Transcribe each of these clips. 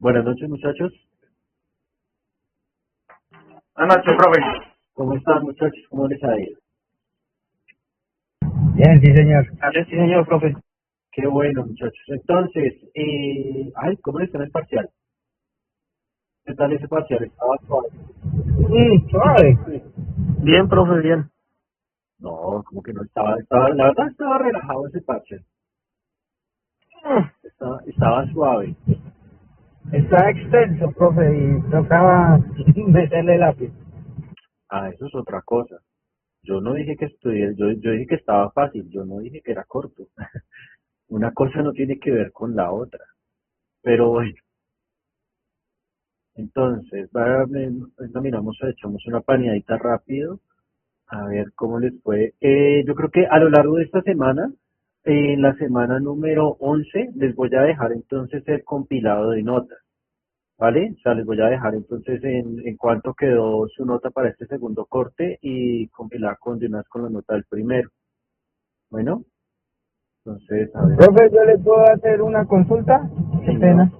Buenas noches, muchachos. Anoche, profe. ¿Cómo están, muchachos? ¿Cómo les ha ido? Bien, sí, señor. Sí, señor, profe. Qué bueno, muchachos. Entonces, ¿cómo les está el parcial? ¿Qué tal ese parcial? ¿Estaba suave? Suave. Bien, profe, bien. No, como que no la verdad estaba relajado ese parcial. Estaba suave. Está extenso, profe, y tocaba meterle lápiz. Ah, eso es otra cosa. Yo no dije que estudié, yo dije que estaba fácil, yo no dije que era corto. Una cosa no tiene que ver con la otra. Pero bueno, entonces, miramos, echamos una paneadita rápido. A ver cómo les fue. Yo creo que a lo largo de esta semana, en la semana número 11, les voy a dejar entonces el compilado de notas, ¿vale? O sea, les voy a dejar entonces en cuánto quedó su nota para este segundo corte y compilar con de una vez con la nota del primero. Bueno, entonces, a ver, Profe, ¿yo le puedo hacer una consulta? Qué señor. pena.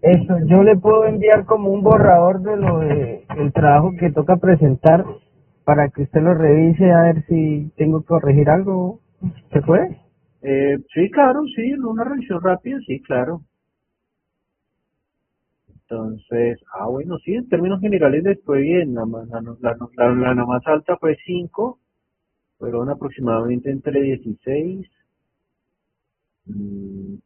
Eso, yo le puedo enviar como un borrador de el trabajo que toca presentar para que usted lo revise a ver si tengo que corregir algo. ¿Se puede? Sí, claro, sí, una revisión rápida, sí, claro. Entonces, bueno, sí, en términos generales les fue bien. La más alta fue 5. Fueron aproximadamente entre 16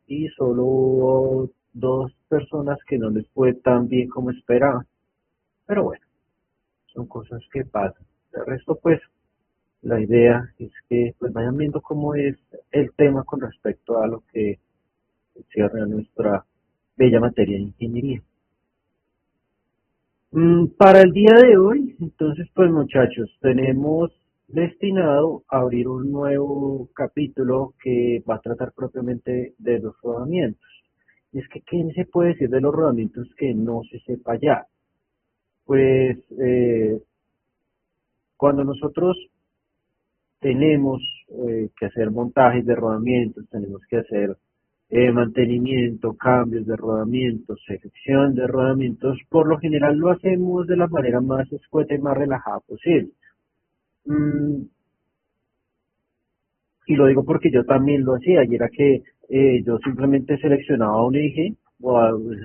y solo hubo dos personas que no les fue tan bien como esperaban. Pero bueno, son cosas que pasan. De resto, pues, la idea es que pues vayan viendo cómo es el tema con respecto a lo que cierra nuestra bella materia de ingeniería. Para el día de hoy, entonces, pues muchachos, tenemos destinado a abrir un nuevo capítulo que va a tratar propiamente de los rodamientos. Y es que, ¿qué se puede decir de los rodamientos que no se sepa ya? Pues cuando nosotros tenemos que hacer montajes de rodamientos, tenemos que hacer mantenimiento, cambios de rodamientos, selección de rodamientos, por lo general lo hacemos de la manera más escueta y más relajada posible. Mm, y lo digo porque yo también lo hacía, y era que yo simplemente seleccionaba un eje,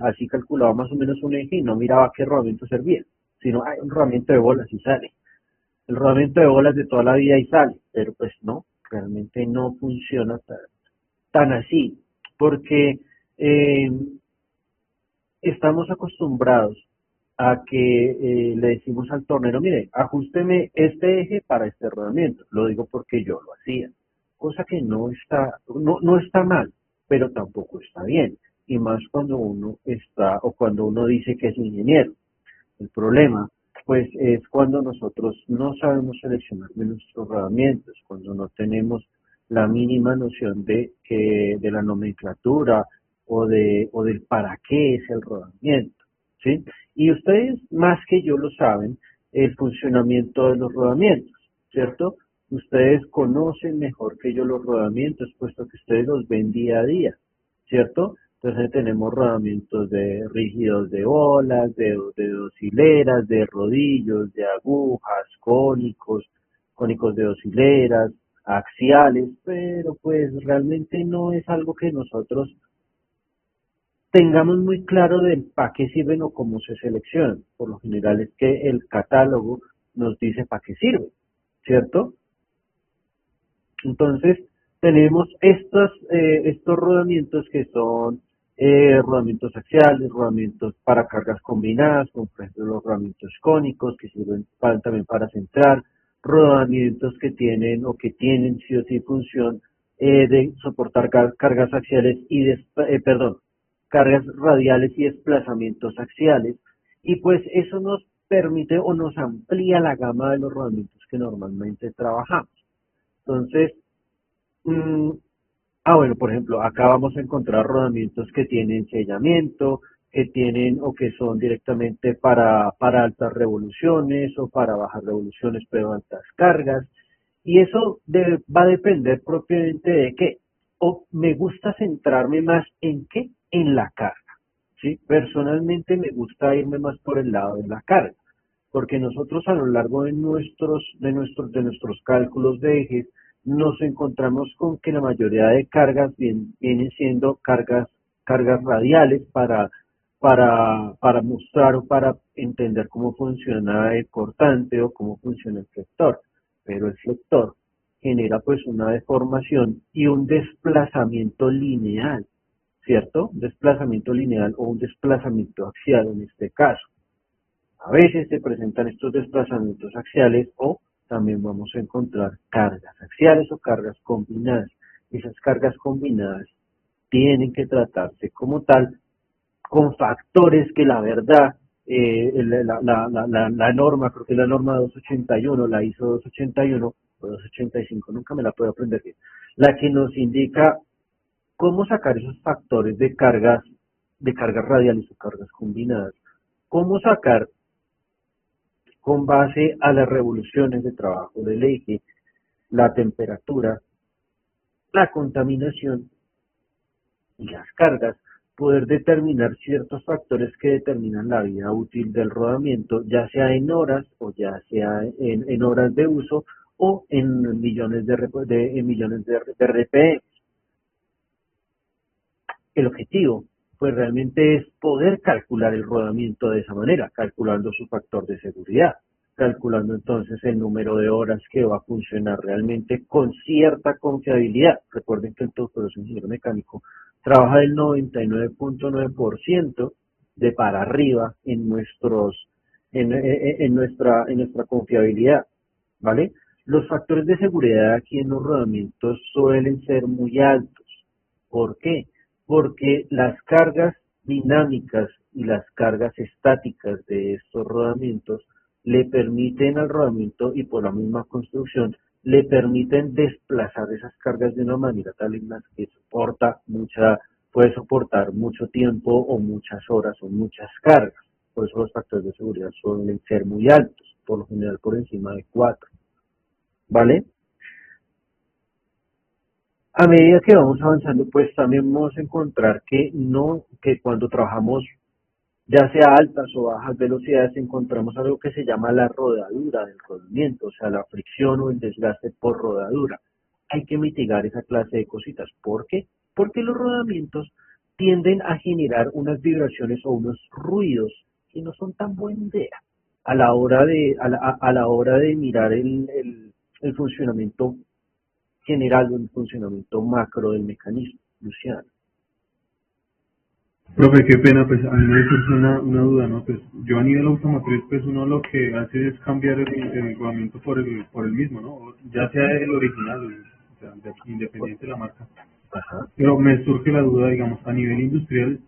así calculaba más o menos un eje y no miraba qué rodamiento servía, sino hay un rodamiento de bolas y sale. El rodamiento de bolas de toda la vida y sale, pero pues no, realmente no funciona tan así, porque eh, estamos acostumbrados a que le decimos al tornero, mire, ajústeme este eje para este rodamiento. Lo digo porque yo lo hacía, cosa que no está mal, pero tampoco está bien. Y más cuando uno está o cuando uno dice que es ingeniero. El problema, pues, es cuando nosotros no sabemos seleccionar bien nuestros rodamientos, cuando no tenemos la mínima noción de la nomenclatura o del para qué es el rodamiento, ¿sí? Y ustedes, más que yo, lo saben, el funcionamiento de los rodamientos, ¿cierto? Ustedes conocen mejor que yo los rodamientos, puesto que ustedes los ven día a día, ¿cierto? Entonces tenemos rodamientos de rígidos de bolas, de dos hileras, de rodillos, de agujas, cónicos de dos hileras, axiales, pero pues realmente no es algo que nosotros tengamos muy claro del para qué sirven o cómo se seleccionan. Por lo general es que el catálogo nos dice para qué sirve, ¿cierto? Entonces, tenemos estos rodamientos que son rodamientos axiales, rodamientos para cargas combinadas, como por ejemplo los rodamientos cónicos que sirven también para centrar, rodamientos que tienen o que tienen sí o sí función de soportar cargas axiales perdón, cargas radiales y desplazamientos axiales. Y pues eso nos permite o nos amplía la gama de los rodamientos que normalmente trabajamos. Entonces, mm, bueno, por ejemplo, acá vamos a encontrar rodamientos que tienen sellamiento, que tienen o que son directamente para altas revoluciones o para bajas revoluciones pero altas cargas. Y eso va a depender propiamente de qué. O me gusta centrarme más en qué, en la carga. ¿sí? Personalmente me gusta irme más por el lado de la carga, porque nosotros a lo largo de nuestros cálculos de ejes nos encontramos con que la mayoría de cargas vienen siendo cargas radiales para mostrar o para entender cómo funciona el cortante o cómo funciona el flector. Pero el flector genera pues una deformación y un desplazamiento lineal, ¿cierto? Un desplazamiento lineal o un desplazamiento axial en este caso. A veces se presentan estos desplazamientos axiales o también vamos a encontrar cargas axiales o cargas combinadas. Esas cargas combinadas tienen que tratarse como tal con factores que la verdad, la norma, creo que la norma 281, la ISO 281 o 285, nunca me la puedo aprender bien, la que nos indica cómo sacar esos factores de cargas radiales o cargas combinadas, cómo sacar con base a las revoluciones de trabajo del eje, la temperatura, la contaminación y las cargas, poder determinar ciertos factores que determinan la vida útil del rodamiento, ya sea en horas o ya sea en horas de uso o en millones de RPM. El objetivo, pues realmente es poder calcular el rodamiento de esa manera, calculando su factor de seguridad, calculando entonces el número de horas que va a funcionar realmente con cierta confiabilidad. Recuerden que el todopoderoso ingeniero mecánico trabaja del 99.9% de para arriba en nuestra confiabilidad, ¿vale? Los factores de seguridad aquí en los rodamientos suelen ser muy altos. ¿Por qué? Porque las cargas dinámicas y las cargas estáticas de estos rodamientos le permiten al rodamiento y por la misma construcción le permiten desplazar esas cargas de una manera tal en la que puede soportar mucho tiempo o muchas horas o muchas cargas. Por eso los factores de seguridad suelen ser muy altos, por lo general por encima de 4, ¿vale? A medida que vamos avanzando, pues también vamos a encontrar que cuando trabajamos ya sea a altas o bajas velocidades, encontramos algo que se llama la rodadura del rodamiento, o sea, la fricción o el desgaste por rodadura. Hay que mitigar esa clase de cositas. ¿Por qué? Porque los rodamientos tienden a generar unas vibraciones o unos ruidos que no son tan buena idea a la hora de mirar el funcionamiento general o el funcionamiento macro del mecanismo, Luciano. Profe, qué pena, pues a mí me surge una duda, ¿no? Pues yo a nivel automotriz, pues uno lo que hace es cambiar el rodamiento por el mismo, ¿no? Ya sea el original, o sea, independiente de la marca. Ajá. Pero me surge la duda, digamos, a nivel industrial,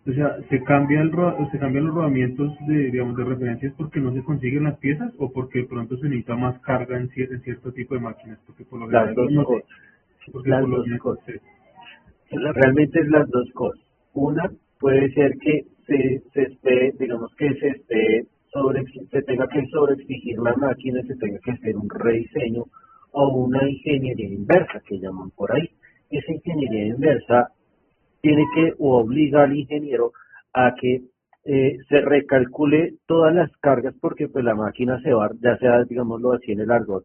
o sea, se cambian los rodamientos digamos, de referencias porque no se consiguen las piezas o porque de pronto se necesita más carga en cierto tipo de máquinas, porque por lo Las general, dos no sé, cosas. porque Las por lo dos general, cosas. sí. Realmente es las dos cosas. Una puede ser que se esté, digamos que se tenga que sobreexigir la máquina, se tenga que hacer un rediseño o una ingeniería inversa que llaman por ahí. Esa ingeniería inversa tiene que o obliga al ingeniero a que se recalcule todas las cargas porque pues la máquina ya sea, digámoslo así en el argot,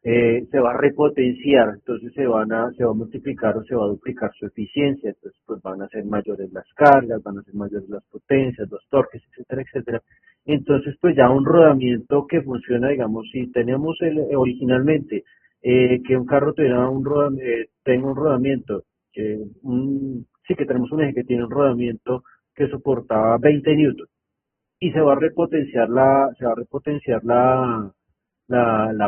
se va a repotenciar, entonces se va a multiplicar o se va a duplicar su eficiencia, entonces pues van a ser mayores las cargas, van a ser mayores las potencias, los torques, etcétera, etcétera. Entonces pues ya un rodamiento que funciona, digamos, si teníamos originalmente que un carro tenga un rodamiento, sí que tenemos un eje que tiene un rodamiento que soportaba 20 newton y se va a repotenciar la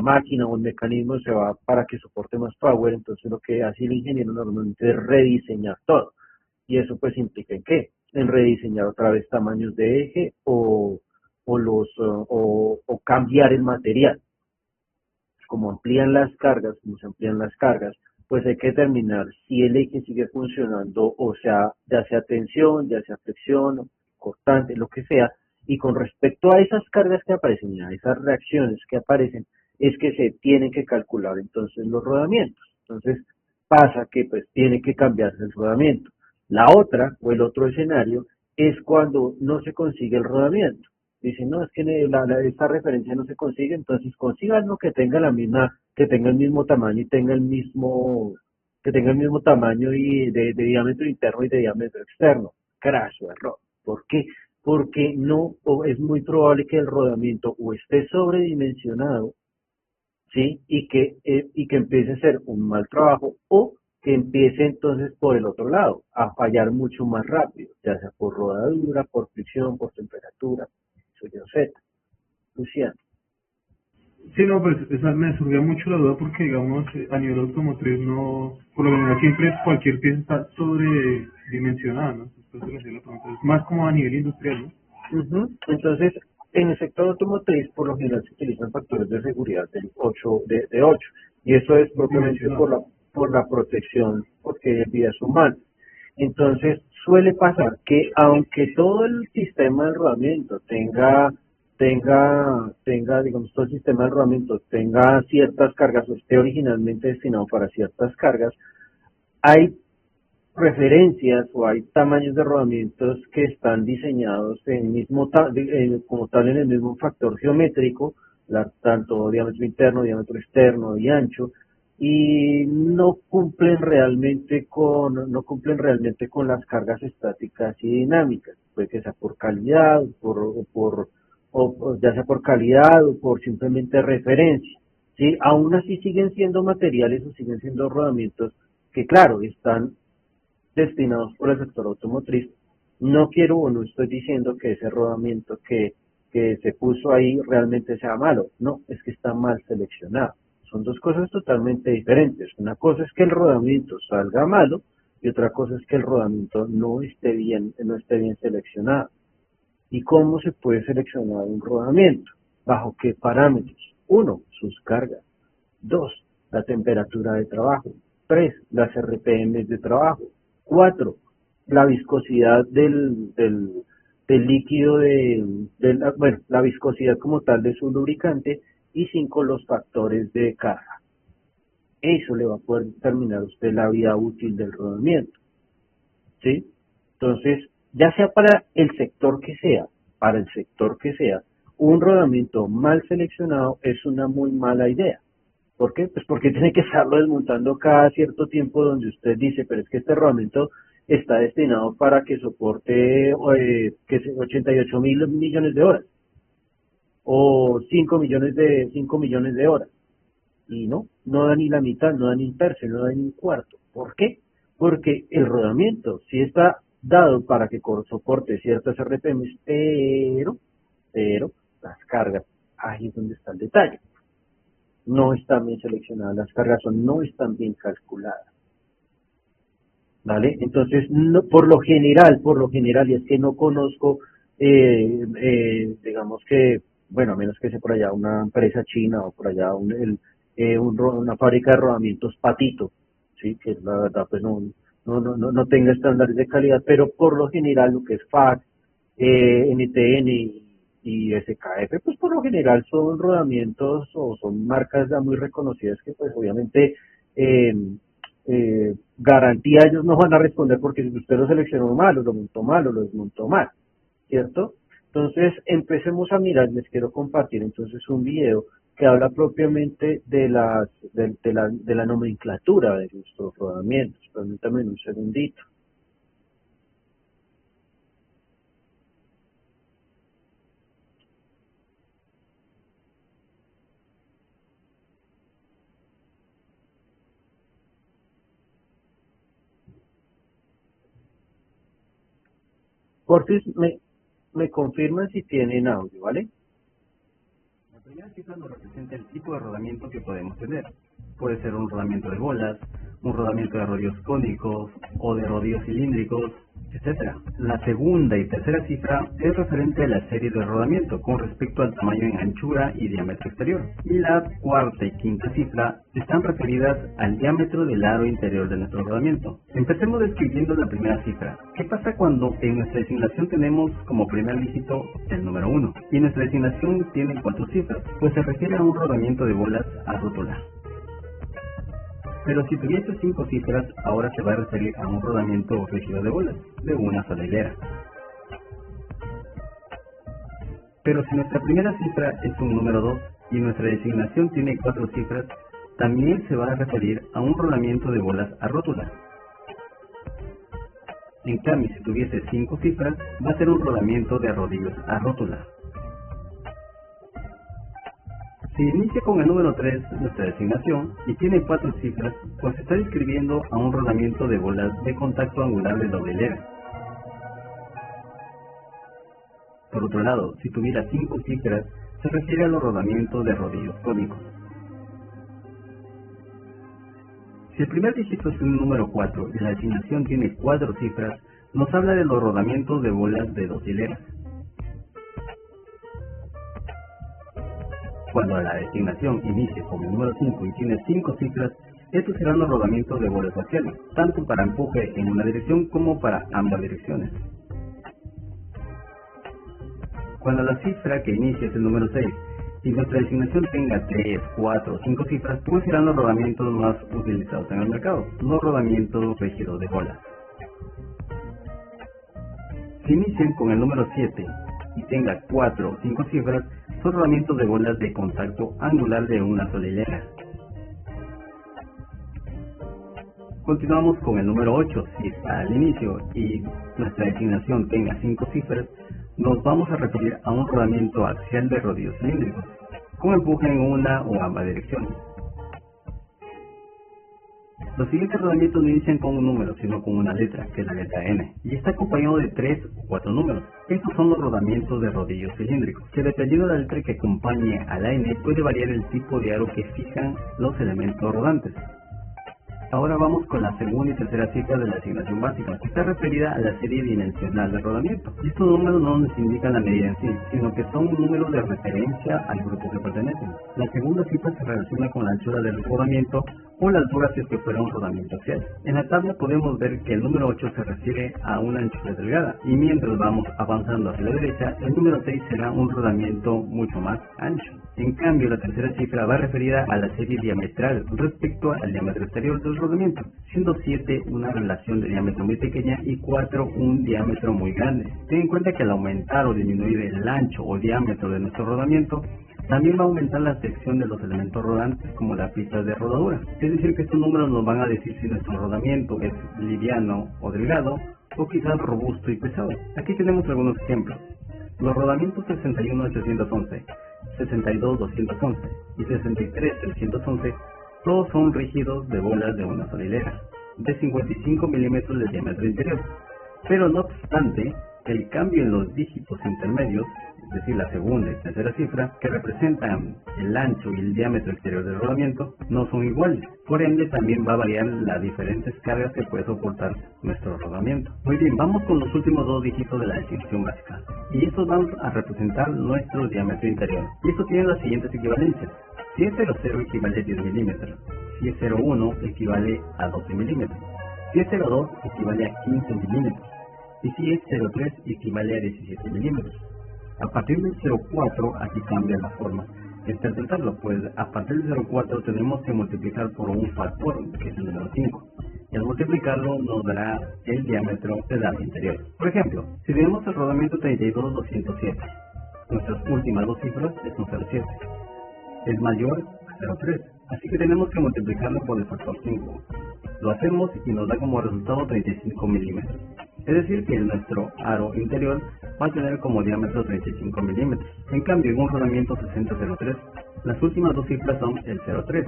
máquina o el mecanismo para que soporte más power, entonces lo que hace el ingeniero normalmente es rediseñar todo. Y eso pues implica en qué? En rediseñar otra vez tamaños de eje o cambiar el material. Como como se amplían las cargas, pues hay que determinar si el eje sigue funcionando, o sea, ya sea tensión, ya sea flexión, cortante, lo que sea, y con respecto a esas cargas que aparecen y a esas reacciones que aparecen, es que se tienen que calcular entonces los rodamientos. Entonces pasa que pues tiene que cambiarse el rodamiento. La otra o el otro escenario es cuando no se consigue el rodamiento. Dicen, no, es que esta referencia no se consigue, entonces consigan uno que tenga la misma, que tenga el mismo tamaño y tenga que tenga el mismo tamaño y de diámetro interno y de diámetro externo. Crash o error. ¿Por qué? Porque no, o es muy probable que el rodamiento o esté sobredimensionado, ¿sí? Y que empiece a ser un mal trabajo o que empiece entonces por el otro lado, a fallar mucho más rápido, ya sea por rodadura, por fricción, por temperatura, eso yo sé. Luciano. Sí, no, pues me surgió mucho la duda porque, digamos, a nivel automotriz no, por lo general siempre cualquier pieza está sobredimensionada, ¿no? Entonces, es más como a nivel industrial, ¿no? Entonces, en el sector automotriz, por lo general se utilizan factores de seguridad del 8, de 8, y eso es propiamente por la protección, porque es vida humana. Entonces, suele pasar que aunque todo el sistema de rodamiento digamos, todo el sistema de rodamiento tenga ciertas cargas o esté originalmente destinado para ciertas cargas, hay referencias o hay tamaños de rodamientos que están diseñados como tal en el mismo factor geométrico, tanto diámetro interno, diámetro externo y ancho, y no cumplen realmente con las cargas estáticas y dinámicas, puede que sea por calidad, o ya sea por calidad o por simplemente referencia, ¿sí? Aún así siguen siendo materiales o siguen siendo rodamientos que, claro, están destinados por el sector automotriz. No quiero o no estoy diciendo que ese rodamiento que se puso ahí realmente sea malo, no, es que está mal seleccionado. Son dos cosas totalmente diferentes. Una cosa es que el rodamiento salga malo y otra cosa es que el rodamiento no esté bien seleccionado. ¿Y cómo se puede seleccionar un rodamiento? ¿Bajo qué parámetros? 1, sus cargas. 2, la temperatura de trabajo. 3, las RPM de trabajo. 4, la viscosidad del líquido la viscosidad como tal de su lubricante. Y 5, los factores de carga. Eso le va a poder determinar a usted la vida útil del rodamiento, ¿sí? Entonces, ya sea para el sector que sea, un rodamiento mal seleccionado es una muy mala idea. ¿Por qué? Pues porque tiene que estarlo desmontando cada cierto tiempo donde usted dice, pero es que este rodamiento está destinado para que soporte 88.000 millones de horas o 5 millones de horas. Y no da ni la mitad, no da ni un tercio, no da ni un cuarto. ¿Por qué? Porque el rodamiento sí está dado para que soporte ciertas RPMs, pero las cargas, ahí es donde está el detalle. No están bien seleccionadas las cargas o no están bien calculadas. ¿Vale? Entonces, no, por lo general, y es que no conozco, digamos que, bueno, a menos que sea por allá una empresa china o por allá una fábrica de rodamientos Patito, ¿sí? Que la verdad pues no tenga estándares de calidad, pero por lo general lo que es FAC, NTN y SKF, pues por lo general son rodamientos o son marcas ya muy reconocidas que pues obviamente garantía ellos no van a responder porque si usted lo seleccionó mal o lo montó mal o lo desmontó mal, ¿cierto? Entonces empecemos a mirar, les quiero compartir entonces un video que habla propiamente de la nomenclatura de nuestros rodamientos. Permítanme un segundito. Porfis, me confirman si tienen audio, ¿vale? La primera cifra nos representa el tipo de rodamiento que podemos tener. Puede ser un rodamiento de bolas, un rodamiento de rodillos cónicos o de rodillos cilíndricos, etc. La segunda y tercera cifra es referente a la serie de rodamiento con respecto al tamaño en anchura y diámetro exterior. Y la cuarta y quinta cifra están referidas al diámetro del aro interior de nuestro rodamiento. Empecemos describiendo la primera cifra. ¿Qué pasa cuando en nuestra designación tenemos como primer dígito el número 1 y nuestra designación tiene 4 cifras? Pues se refiere a un rodamiento de bolas a rótula. Pero si tuviese 5 cifras, ahora se va a referir a un rodamiento rígido de bolas, de una sola hilera. Pero si nuestra primera cifra es un número 2 y nuestra designación tiene 4 cifras, también se va a referir a un rodamiento de bolas a rótula. En cambio, si tuviese 5 cifras, va a ser un rodamiento de rodillos a rótula. Si inicia con el número 3 nuestra designación y tiene 4 cifras, pues está describiendo a un rodamiento de bolas de contacto angular de doble hilera. Por otro lado, si tuviera 5 cifras, se refiere a los rodamientos de rodillos cónicos. Si el primer dígito es un número 4 y la designación tiene 4 cifras, nos habla de los rodamientos de bolas de 2 hileras. Cuando la designación inicie con el número 5 y tiene 5 cifras, estos serán los rodamientos de bolas axiales, tanto para empuje en una dirección como para ambas direcciones. Cuando la cifra que inicia es el número 6 y nuestra designación tenga 3, 4 o 5 cifras, pues serán los rodamientos más utilizados en el mercado, los rodamientos rígidos de bolas. Si inician con el número 7 y tenga 4 o 5 cifras, son rodamientos de bolas de contacto angular de una sola hilera. Continuamos con el número 8, si está al inicio y nuestra designación tenga 5 cifras, nos vamos a referir a un rodamiento axial de rodillos cilíndricos, con empuje en una o ambas direcciones. Los siguientes rodamientos no inician con un número, sino con una letra, que es la letra N, y está acompañado de 3 o 4 números. Estos son los rodamientos de rodillos cilíndricos, que dependiendo de la letra que acompañe a la N, puede variar el tipo de aro que fijan los elementos rodantes. Ahora vamos con la segunda y tercera cifra de la designación básica, que está referida a la serie dimensional de rodamiento. Y estos números no nos indican la medida en sí, sino que son números de referencia al grupo que pertenecen. La segunda cifra se relaciona con la anchura del rodamiento o la altura si es que fuera un rodamiento axial. En la tabla podemos ver que el número 8 se refiere a una anchura delgada, y mientras vamos avanzando hacia la derecha, el número 6 será un rodamiento mucho más ancho. En cambio, la tercera cifra va referida a la serie diametral respecto al diámetro exterior del rodamiento, siendo 7 una relación de diámetro muy pequeña y 4 un diámetro muy grande. Ten en cuenta que al aumentar o disminuir el ancho o diámetro de nuestro rodamiento, también va a aumentar la sección de los elementos rodantes como la pista de rodadura. Es decir, que estos números nos van a decir si nuestro rodamiento es liviano o delgado, o quizás robusto y pesado. Aquí tenemos algunos ejemplos. Los rodamientos 61-811, 62-211 y 63-311 todos son rígidos de bolas de una sola hilera, de 55 milímetros de diámetro interior. Pero no obstante, el cambio en los dígitos intermedios, es decir, la segunda y tercera cifra, que representan el ancho y el diámetro exterior del rodamiento, no son iguales. Por ende, también va a variar las diferentes cargas que puede soportar nuestro rodamiento. Muy bien, vamos con los últimos 2 dígitos de la designación básica. Y estos van a representar nuestro diámetro interior. Y esto tiene las siguientes equivalencias. Si es 00 equivale a 10 milímetros. Si es 01 equivale a 12 milímetros. Si es 02 equivale a 15 milímetros. Y si es 03 equivale a 17 milímetros. A partir del 04 aquí cambia la forma de interpretarlo, pues a partir del 04 tenemos que multiplicar por un factor, que es el número 5. Y al multiplicarlo nos dará el diámetro del aro interior. Por ejemplo, si tenemos el rodamiento 32-207, nuestras últimas 2 cifras es un 07. Es mayor a 03, así que tenemos que multiplicarlo por el factor 5. Lo hacemos y nos da como resultado 35 milímetros. Es decir, que nuestro aro interior va a tener como diámetro 35 milímetros. En cambio, en un rodamiento 60-03, las últimas 2 cifras son el 03.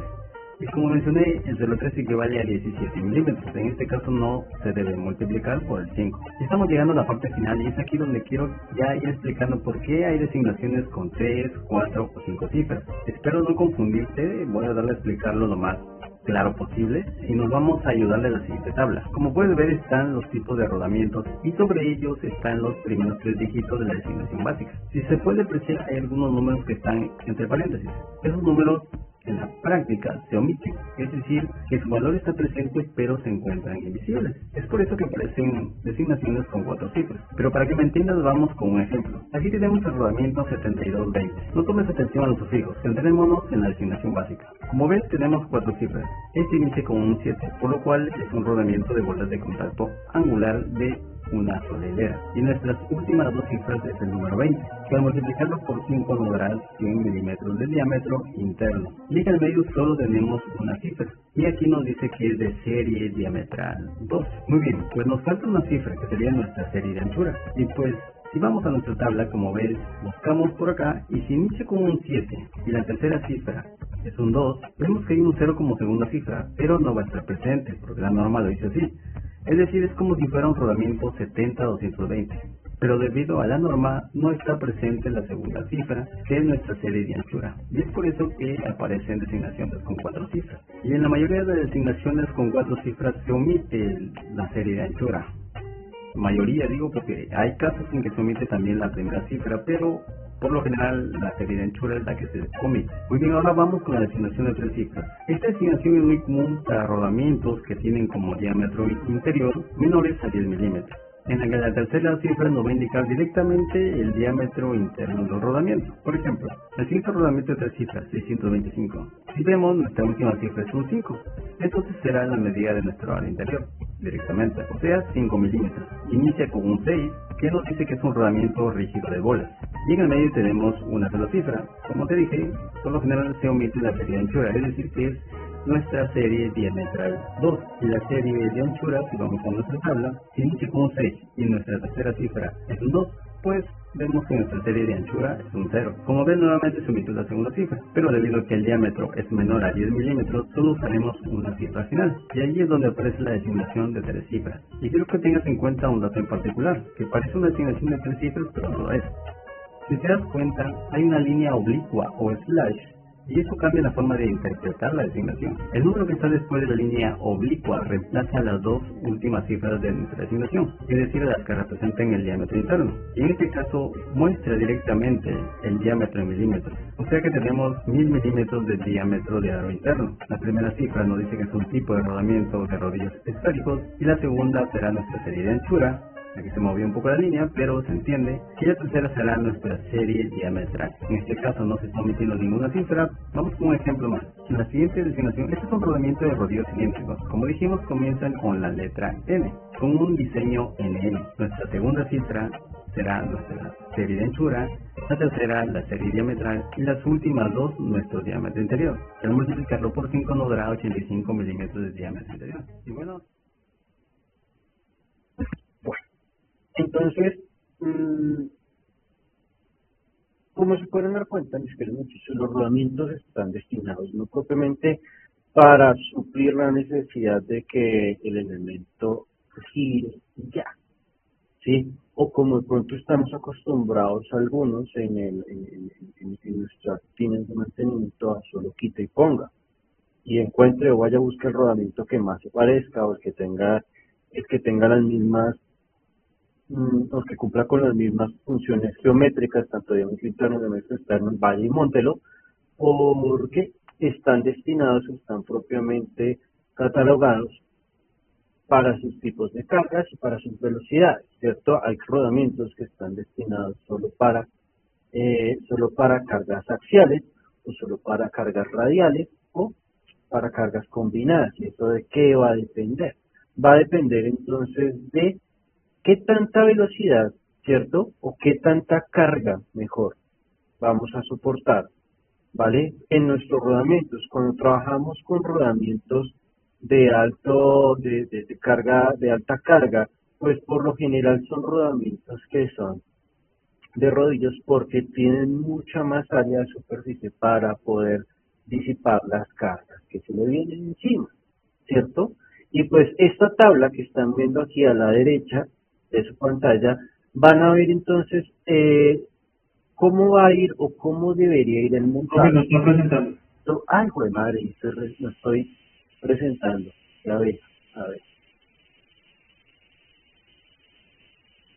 Y como mencioné, el 03 equivale a 17 milímetros. En este caso no se debe multiplicar por el 5. Estamos llegando a la parte final y es aquí donde quiero ya ir explicando por qué hay designaciones con 3, 4 o 5 cifras. Espero no confundirte, voy a darle a explicarlo lo más claro posible y nos vamos a ayudarle a la siguiente tabla. Como puedes ver, están los tipos de rodamientos y sobre ellos están los primeros 3 dígitos de la designación básica. Si se puede apreciar, hay algunos números que están entre paréntesis. Esos números en la práctica se omiten, es decir, que su valor está presente pero se encuentran invisibles. Es por eso que aparecen designaciones con 4 cifras. Pero para que me entiendas, vamos con un ejemplo. Aquí tenemos el rodamiento 7220. No tomes atención a los sufijos, centrémonos en la designación básica. Como ves, tenemos 4 cifras. Este inicia con un 7, por lo cual es un rodamiento de bolas de contacto angular de una sola hilera. Y nuestras últimas 2 cifras es el número 20, que al multiplicarlo por 5 nos dará 100 milímetros de diámetro interno. Y en el medio solo tenemos una cifra. Y aquí nos dice que es de serie diametral 2. Muy bien, pues nos falta una cifra que sería nuestra serie de anchura. Y pues, si vamos a nuestra tabla, como ves, buscamos por acá y si inicia con un 7 y la tercera cifra es un 2, vemos que hay un 0 como segunda cifra, pero no va a estar presente porque la norma lo dice así. Es decir, es como si fuera un rodamiento 70-220, pero debido a la norma no está presente la segunda cifra, que es nuestra serie de anchura, y es por eso que aparecen designaciones con 4 cifras. Y en la mayoría de designaciones con 4 cifras se omite la serie de anchura. Mayoría digo porque hay casos en que se omite también la primera cifra, pero por lo general la serie de anchura es la que se omite. Muy bien, ahora vamos con la designación de 3 cifras. Esta designación es muy común para rodamientos que tienen como diámetro interior menores a 10 milímetros. En la que la tercera cifra nos va a indicar directamente el diámetro interno del rodamiento. Por ejemplo, el siguiente rodamiento de 3 cifras, 625. Si vemos, nuestra última cifra es un 5. Entonces será la medida de nuestro área interior, directamente, o sea, 5 milímetros. Inicia con un 6, que nos dice que es un rodamiento rígido de bolas. Y en el medio tenemos una sola cifra. Como te dije, por lo general se omite la serie de anchura, es decir, que es nuestra serie diametral 2. Y la serie de anchura, si vamos a nuestra tabla, si inicia con un 6 y nuestra tercera cifra es un 2, pues vemos que nuestra serie de anchura es un 0. Como ven, nuevamente se omite la segunda cifra, pero debido a que el diámetro es menor a 10 milímetros, solo usaremos una cifra final. Y ahí es donde aparece la designación de 3 cifras. Y quiero que tengas en cuenta un dato en particular, que parece una designación de 3 cifras, pero no lo es. Si te das cuenta, hay una línea oblicua o slash, y eso cambia la forma de interpretar la designación. El número que está después de la línea oblicua reemplaza las 2 últimas cifras de nuestra designación, es decir, las que representan el diámetro interno. Y en este caso muestra directamente el diámetro en milímetros. O sea que tenemos 1000 milímetros de diámetro de aro interno. La primera cifra nos dice que es un tipo de rodamiento de rodillos esféricos y la segunda será nuestra serie de anchura. Aquí se movió un poco la línea, pero se entiende. Y la tercera será nuestra serie diametral. En este caso no se está omitiendo ninguna cifra. Vamos con un ejemplo más. En la siguiente designación, este es un rodamiento de rodillos cilíndricos. Como dijimos, comienzan con la letra N, con un diseño NN. Nuestra segunda cifra será nuestra serie de anchura, la tercera la serie diametral y las últimas 2 nuestro diámetro interior. Al multiplicarlo por 5 nos dará 85 milímetros de diámetro interior. Y bueno, Entonces, como se pueden dar cuenta, mis queridos muchachos, los rodamientos están destinados no propiamente para suplir la necesidad de que el elemento gire ya, ¿sí? O como de pronto estamos acostumbrados algunos en nuestras rutinas de mantenimiento a solo quita y ponga, y encuentre o vaya a buscar el rodamiento que más se parezca o el que tenga las mismas o que cumpla con las mismas funciones geométricas, tanto de diámetro interno, diámetro externo, vaya y móntelo, porque están destinados, están propiamente catalogados para sus tipos de cargas y para sus velocidades, ¿cierto? Hay rodamientos que están destinados solo para cargas axiales, o solo para cargas radiales, o para cargas combinadas. ¿Y eso de qué va a depender? Va a depender entonces de qué tanta velocidad, ¿cierto? O qué tanta carga, mejor, vamos a soportar, ¿vale? En nuestros rodamientos, cuando trabajamos con rodamientos de carga, de alta carga, pues por lo general son rodamientos que son de rodillos porque tienen mucha más área de superficie para poder disipar las cargas que se le vienen encima, ¿cierto? Y pues esta tabla que están viendo aquí a la derecha de su pantalla, van a ver entonces cómo va a ir o cómo debería ir el montaje. Lo está presentando. Ay, joder, madre, lo estoy presentando. Ya ve, a ver.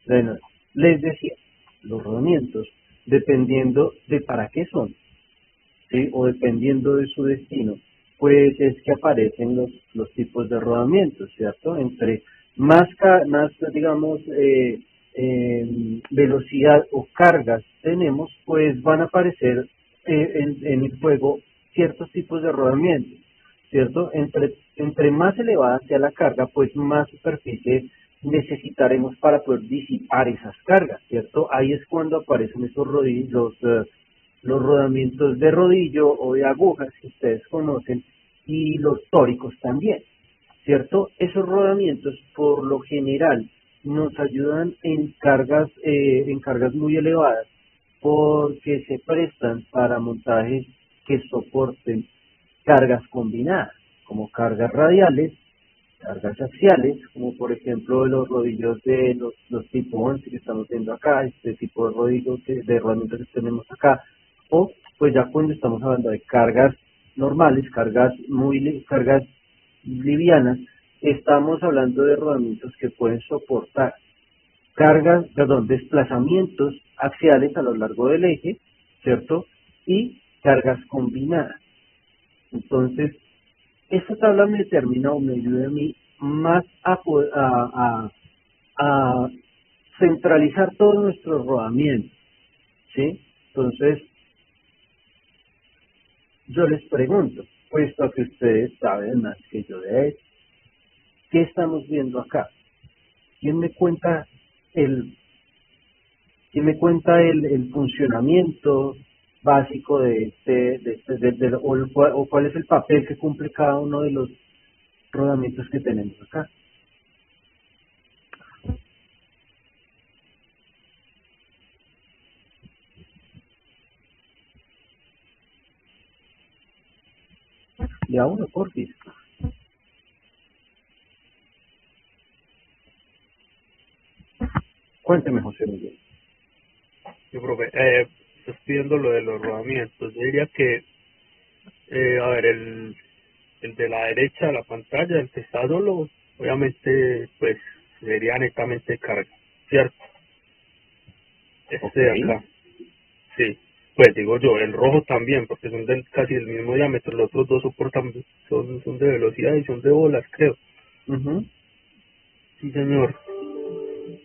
Bueno, les decía, los rodamientos, dependiendo de para qué son, ¿sí? O dependiendo de su destino, pues es que aparecen los tipos de rodamientos, ¿cierto? Entre más digamos, velocidad o cargas tenemos, pues van a aparecer en el juego ciertos tipos de rodamientos, ¿cierto? Entre más elevada sea la carga, pues más superficie necesitaremos para poder disipar esas cargas, ¿cierto? Ahí es cuando aparecen esos rodillos, los rodamientos de rodillo o de agujas que ustedes conocen y los tóricos también, ¿cierto? Esos rodamientos por lo general nos ayudan en cargas muy elevadas porque se prestan para montajes que soporten cargas combinadas, como cargas radiales, cargas axiales, como por ejemplo los rodillos de los tipo 11 que estamos viendo acá, este tipo de rodillos de herramientas que tenemos acá, o pues ya cuando estamos hablando de cargas normales, cargas livianas, estamos hablando de rodamientos que pueden soportar desplazamientos axiales a lo largo del eje, ¿cierto? Y cargas combinadas. Entonces, esta tabla me determina o me ayuda a mí más a centralizar todos nuestros rodamientos, ¿sí? Entonces, yo les pregunto, puesto que ustedes saben más que yo de esto, ¿qué estamos viendo acá? ¿Quién me cuenta el funcionamiento básico o cuál es el papel que cumple cada uno de los rodamientos que tenemos acá? Y a uno, porfis. Cuénteme, José Miguel. Sí, profe, estás pidiendo lo de los rodamientos. Yo diría que, a ver, el de la derecha de la pantalla, el que está solo, obviamente, pues, sería netamente carga, ¿cierto? Este de acá, sí. Pues digo yo, el rojo también, porque son casi del mismo diámetro. Los otros dos soportan, son de velocidad y son de bolas, creo. Sí, señor.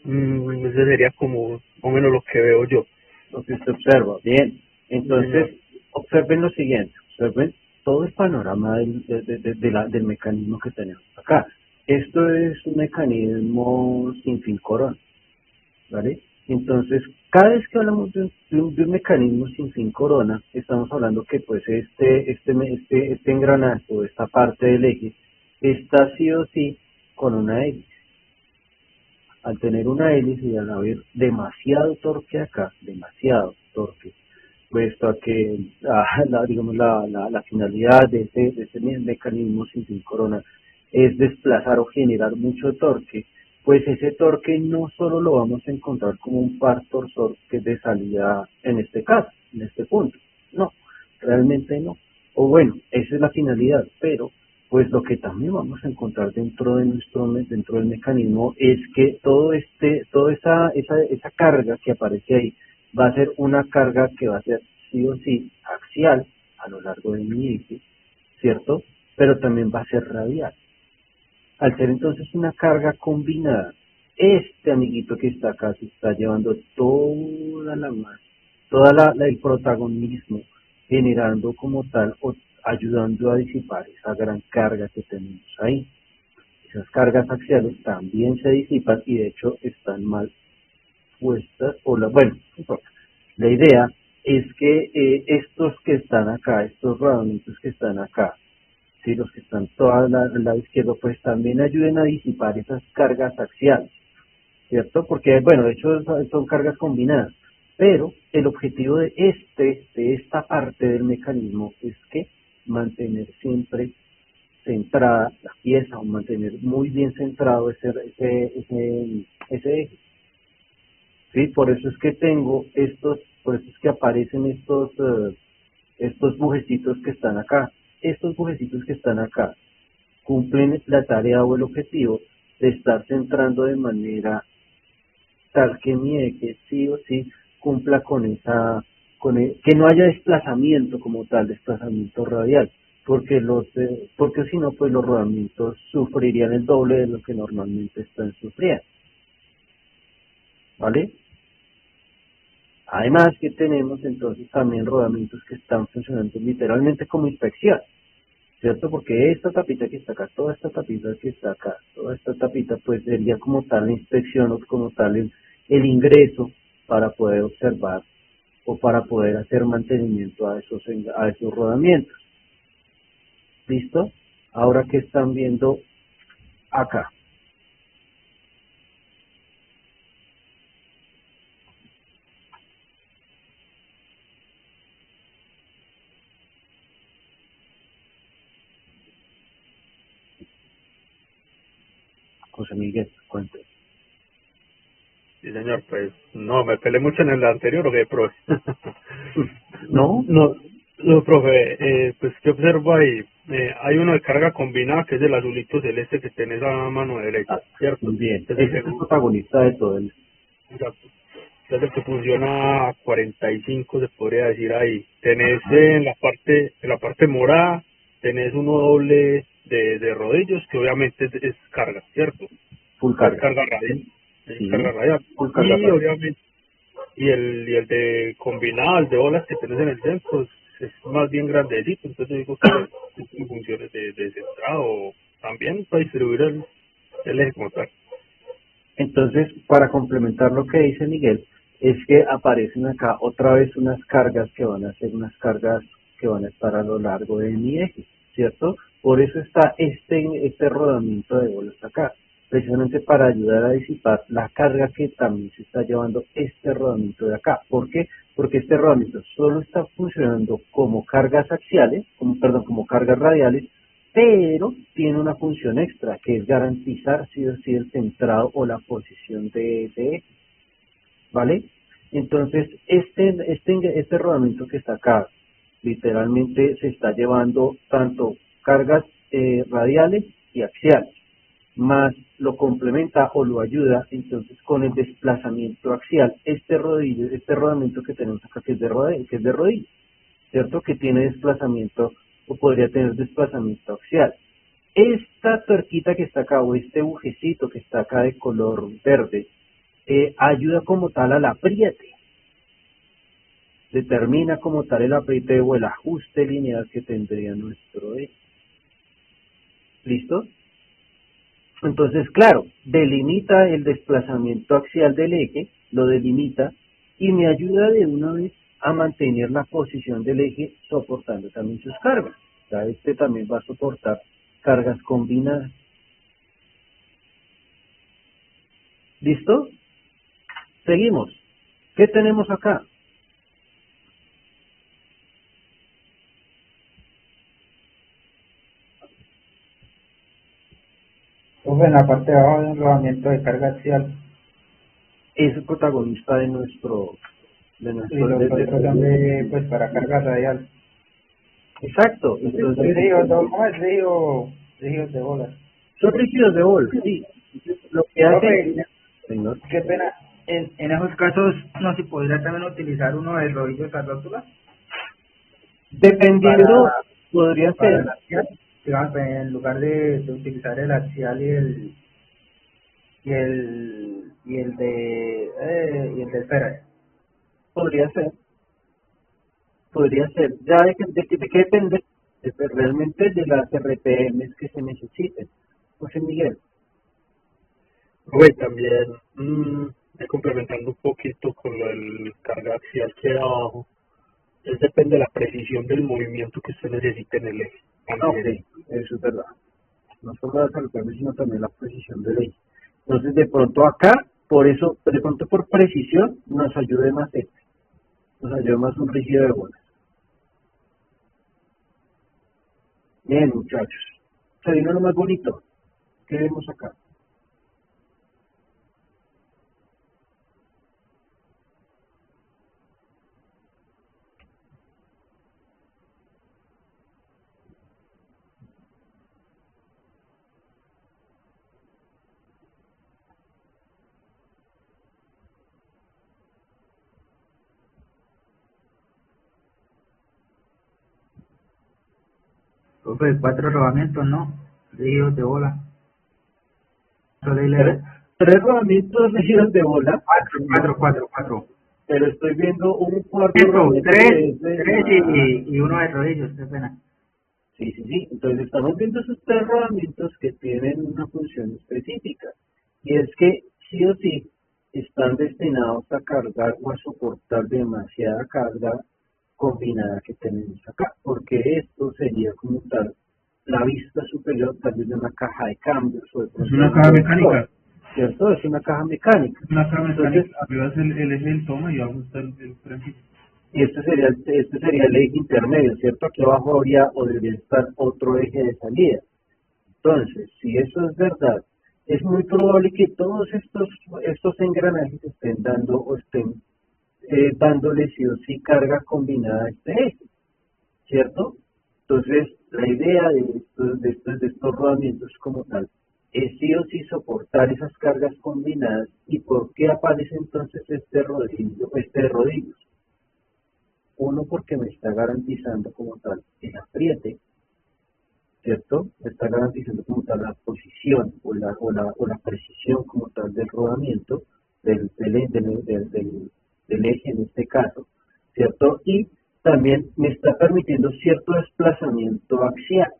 Ese sería como más o menos lo que veo yo. Lo que usted observa. Bien. Entonces, observen lo siguiente. Observen todo el panorama del mecanismo que tenemos acá. Esto es un mecanismo sin fin corona, ¿vale? Entonces, cada vez que hablamos de un mecanismo sin fin corona, estamos hablando que pues este engranaje o esta parte del eje está sí o sí con una hélice. Al tener una hélice y al haber demasiado torque acá, demasiado torque, puesto a que la finalidad de ese mecanismo sin fin corona es desplazar o generar mucho torque, pues ese torque no solo lo vamos a encontrar como un par torsor que es de salida en este caso, en este punto, no, realmente no, o bueno, esa es la finalidad, pero pues lo que también vamos a encontrar dentro del mecanismo es que toda esa carga que aparece ahí va a ser una carga que va a ser sí o sí axial a lo largo de mi eje, ¿cierto? Pero también va a ser radial. Al ser entonces una carga combinada, este amiguito que está acá se está llevando el protagonismo, generando como tal o ayudando a disipar esa gran carga que tenemos ahí. Esas cargas axiales también se disipan y de hecho están mal puestas, bueno, no importa. La idea es que estos que están acá, estos rodamientos que están acá, ¿sí? Los que están al lado izquierdo, pues también ayuden a disipar esas cargas axiales, ¿cierto? Porque, bueno, de hecho son cargas combinadas, pero el objetivo de esta parte del mecanismo es que mantener siempre centrada la pieza o mantener muy bien centrado ese eje. ¿Sí? Por eso es que por eso es que aparecen estos bujecitos que están acá. Estos bujecitos que están acá cumplen la tarea o el objetivo de estar centrando de manera tal que mi eje sí o sí cumpla con que no haya desplazamiento como tal, desplazamiento radial, porque si no, pues los rodamientos sufrirían el doble de lo que normalmente están sufriendo, ¿vale? Además que tenemos entonces también rodamientos que están funcionando literalmente como inspección, ¿cierto? Porque esta tapita que está acá, toda esta tapita que está acá, toda esta tapita, pues sería como tal la inspección o como tal el ingreso para poder observar o para poder hacer mantenimiento a esos rodamientos. ¿Listo? Ahora que están viendo acá. José Miguel, cuéntame. Sí, señor, pues no, me peleé mucho en el anterior, ¿o qué, profe? ¿No? No, no, profe, pues que observo ahí, hay uno de carga combinada que es el azulito celeste que tenés a mano derecha, Ah, ¿cierto? muy bien. Es Ese el es que, el protagonista de todo el... exacto. Es el que funciona a 45, se podría decir ahí. Tenés Ajá, en la parte morada, tenés uno doble de rodillos, que obviamente es carga, ¿cierto? full Es carga. carga radial, es carga Sí, radial. full carga Y rápida. obviamente, y el de combinado, el de bolas que tenés en el centro, es más bien grandecito, entonces yo digo que tiene funciones de centrado, también para distribuir el eje como tal. Entonces, para complementar lo que dice Miguel, es que aparecen acá otra vez unas cargas que van a ser unas cargas que van a estar a lo largo de mi eje, ¿cierto? Por eso está este rodamiento de bolas acá, precisamente para ayudar a disipar la carga que también se está llevando este rodamiento de acá. ¿Por qué? Porque este rodamiento solo está funcionando como cargas axiales, como cargas radiales, pero tiene una función extra, que es garantizar sí o sí el centrado o la posición de eje, ¿vale? Entonces, este rodamiento que está acá, literalmente se está llevando tanto cargas radiales y axiales, más lo complementa o lo ayuda entonces con el desplazamiento axial, este rodamiento que tenemos acá que es de rodillo, ¿cierto? Que tiene desplazamiento o podría tener desplazamiento axial. Esta tuerquita que está acá o este bujecito que está acá de color verde ayuda como tal al apriete, determina como tal el apriete o el ajuste lineal que tendría nuestro eje. ¿Listo? Entonces, claro, delimita el desplazamiento axial del eje, lo delimita y me ayuda de una vez a mantener la posición del eje soportando también sus cargas. O sea, este también va a soportar cargas combinadas. ¿Listo? Seguimos. ¿Qué tenemos acá? Profe, en la parte de abajo hay un rodamiento de carga axial Es el protagonista de nuestro, y los otros son pues, para carga radial. exacto. Entonces, Entonces, ríos, ¿cómo es ríos de bolas? son rígidos de bola, sí. Lo que Profe, hace, señor, qué pena. En esos casos, ¿no se podría también utilizar uno de rodillos a rótula dependiendo, para, podría para ser, el axial? Digamos, en lugar de utilizar el axial y el de esfera. podría ser, podría ser. Ya de qué depende realmente de las RPMs que se necesiten. José Miguel, Güey, también, complementando un poquito con lo del carga axial que hay abajo, es depende de la precisión del movimiento que usted necesite en el eje. ok, También. eso es verdad. No solo las RPMs, sino también la precisión de ley. Entonces, de pronto acá, por eso, de pronto por precisión, nos ayude más nos ayuda más un rígido de bolas. Bien, muchachos. Se vino lo más bonito. ¿Qué vemos acá? Profe, 4 rodamientos, ¿no? Rígidos de bola. Solo Tres, tres rodamientos rígidos de bola, 4. pero estoy viendo un cuarto rodamiento que 3 es de... y uno de rodillos, qué pena. Sí. Entonces estamos viendo esos tres rodamientos que tienen una función específica. Y es que sí o sí están destinados a cargar o a soportar demasiada carga combinada que tenemos acá. Porque esto sería como tal la vista superior tal vez de una caja de cambios o de Es pronto una de un caja motor, mecánica. ¿cierto? Es una caja mecánica. Una caja Entonces, mecánica, arriba es el eje del toma y abajo está el frente. y este sería el eje intermedio, ¿cierto? Aquí abajo habría o debería estar otro eje de salida. Entonces, si eso es verdad, es muy probable que todos estos engranajes estén dando o estén dándole sí o sí carga combinada a este eje, ¿cierto? Entonces, la idea de estos rodamientos como tal es sí o sí soportar esas cargas combinadas. ¿Y por qué aparece entonces este rodillo? Uno, porque me está garantizando como tal el apriete, ¿cierto? Me está garantizando como tal la posición o la precisión como tal del rodamiento, del eje en este caso, ¿cierto? Y también me está permitiendo cierto desplazamiento axial,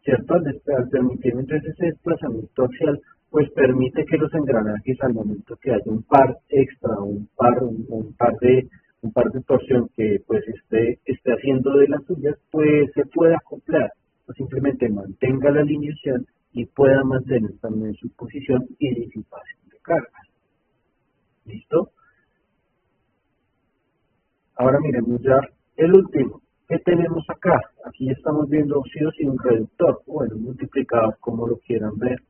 ¿cierto? Al permitirme entonces ese desplazamiento axial, pues permite que los engranajes al momento que haya un par extra, un par de torsión que pues esté haciendo de las suyas, pues se pueda acoplar, o simplemente mantenga la alineación y pueda mantener también su posición y disipación de cargas. ¿Listo? Ahora miremos ya el último. ¿Qué tenemos acá? Aquí estamos viendo sí o sí un reductor, bueno, un multiplicador, como lo quieran ver.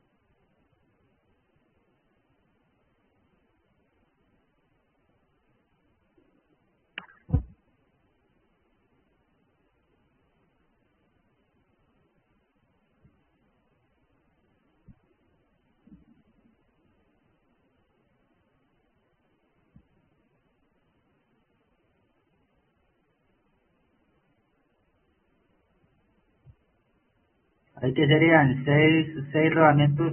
Ahí que serían 6 rodamientos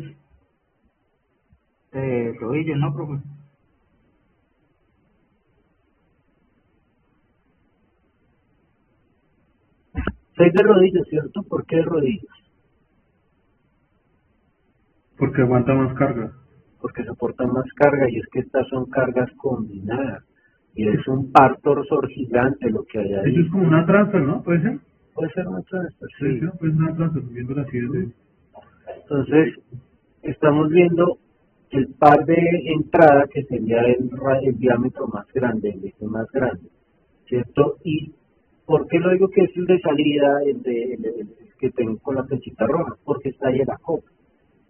de rodillos, ¿no, profe? 6 de rodillos, ¿cierto? ¿Por qué de rodillos? Porque aguanta más carga. Porque soportan más carga, y es que estas son cargas combinadas. Y es un par torsor gigante lo que hay Eso ahí. es como una transfer, ¿no? ¿Puede ser? Puede ser mucho de esto, Sí, sí. sí, pues una transfer, viéndola así desde... Entonces, estamos viendo el par de entrada, que sería el diámetro más grande, el eje más grande, ¿cierto? ¿Y por qué lo digo que es el de salida, el que tengo con la flechita roja? Porque está ahí el acople.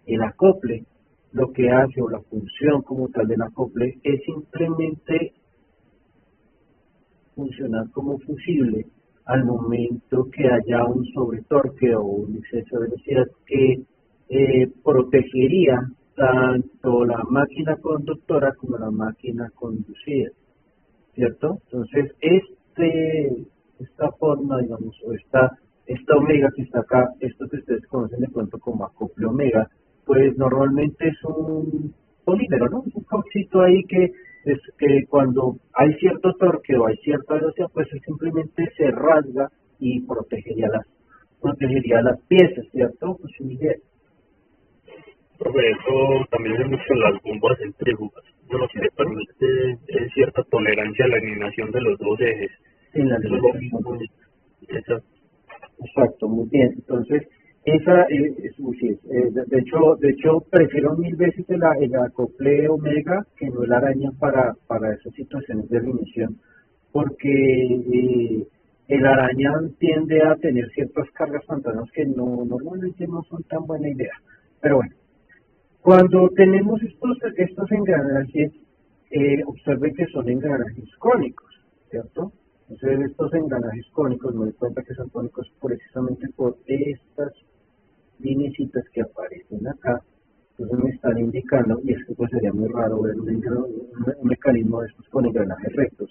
El acople, lo que hace, o la función como tal del acople, es simplemente funcionar como fusible al momento que haya un sobretorque o un exceso de velocidad que protegería tanto la máquina conductora como la máquina conducida, ¿cierto? Entonces, esta forma, digamos, o esta omega que está acá, esto que ustedes conocen de pronto como acople omega, pues normalmente es un polímero, ¿no? Es un cauchito ahí que es que cuando hay cierto torque o hay cierta velocidad, pues él simplemente se rasga y protegería las piezas, ¿cierto? Pues una idea. Profe, eso también es mucho en las bombas centrífugas. Bueno, que le permite cierta tolerancia a la alineación de los dos ejes. En la Eso es lo alineación. mismo. Esa- Exacto, muy bien. Entonces, de hecho, prefiero mil veces el acople omega que no el araña para esas situaciones de alineación, porque el araña tiende a tener ciertas cargas fantasmas que normalmente no son tan buena idea. Pero bueno, cuando tenemos estos engranajes, observen que son engranajes cónicos, ¿cierto? Entonces, estos engranajes cónicos, me doy cuenta que son cónicos precisamente por estas linecitas que aparecen acá. Entonces me están indicando, y es que pues sería muy raro ver un mecanismo de estos con engranajes rectos.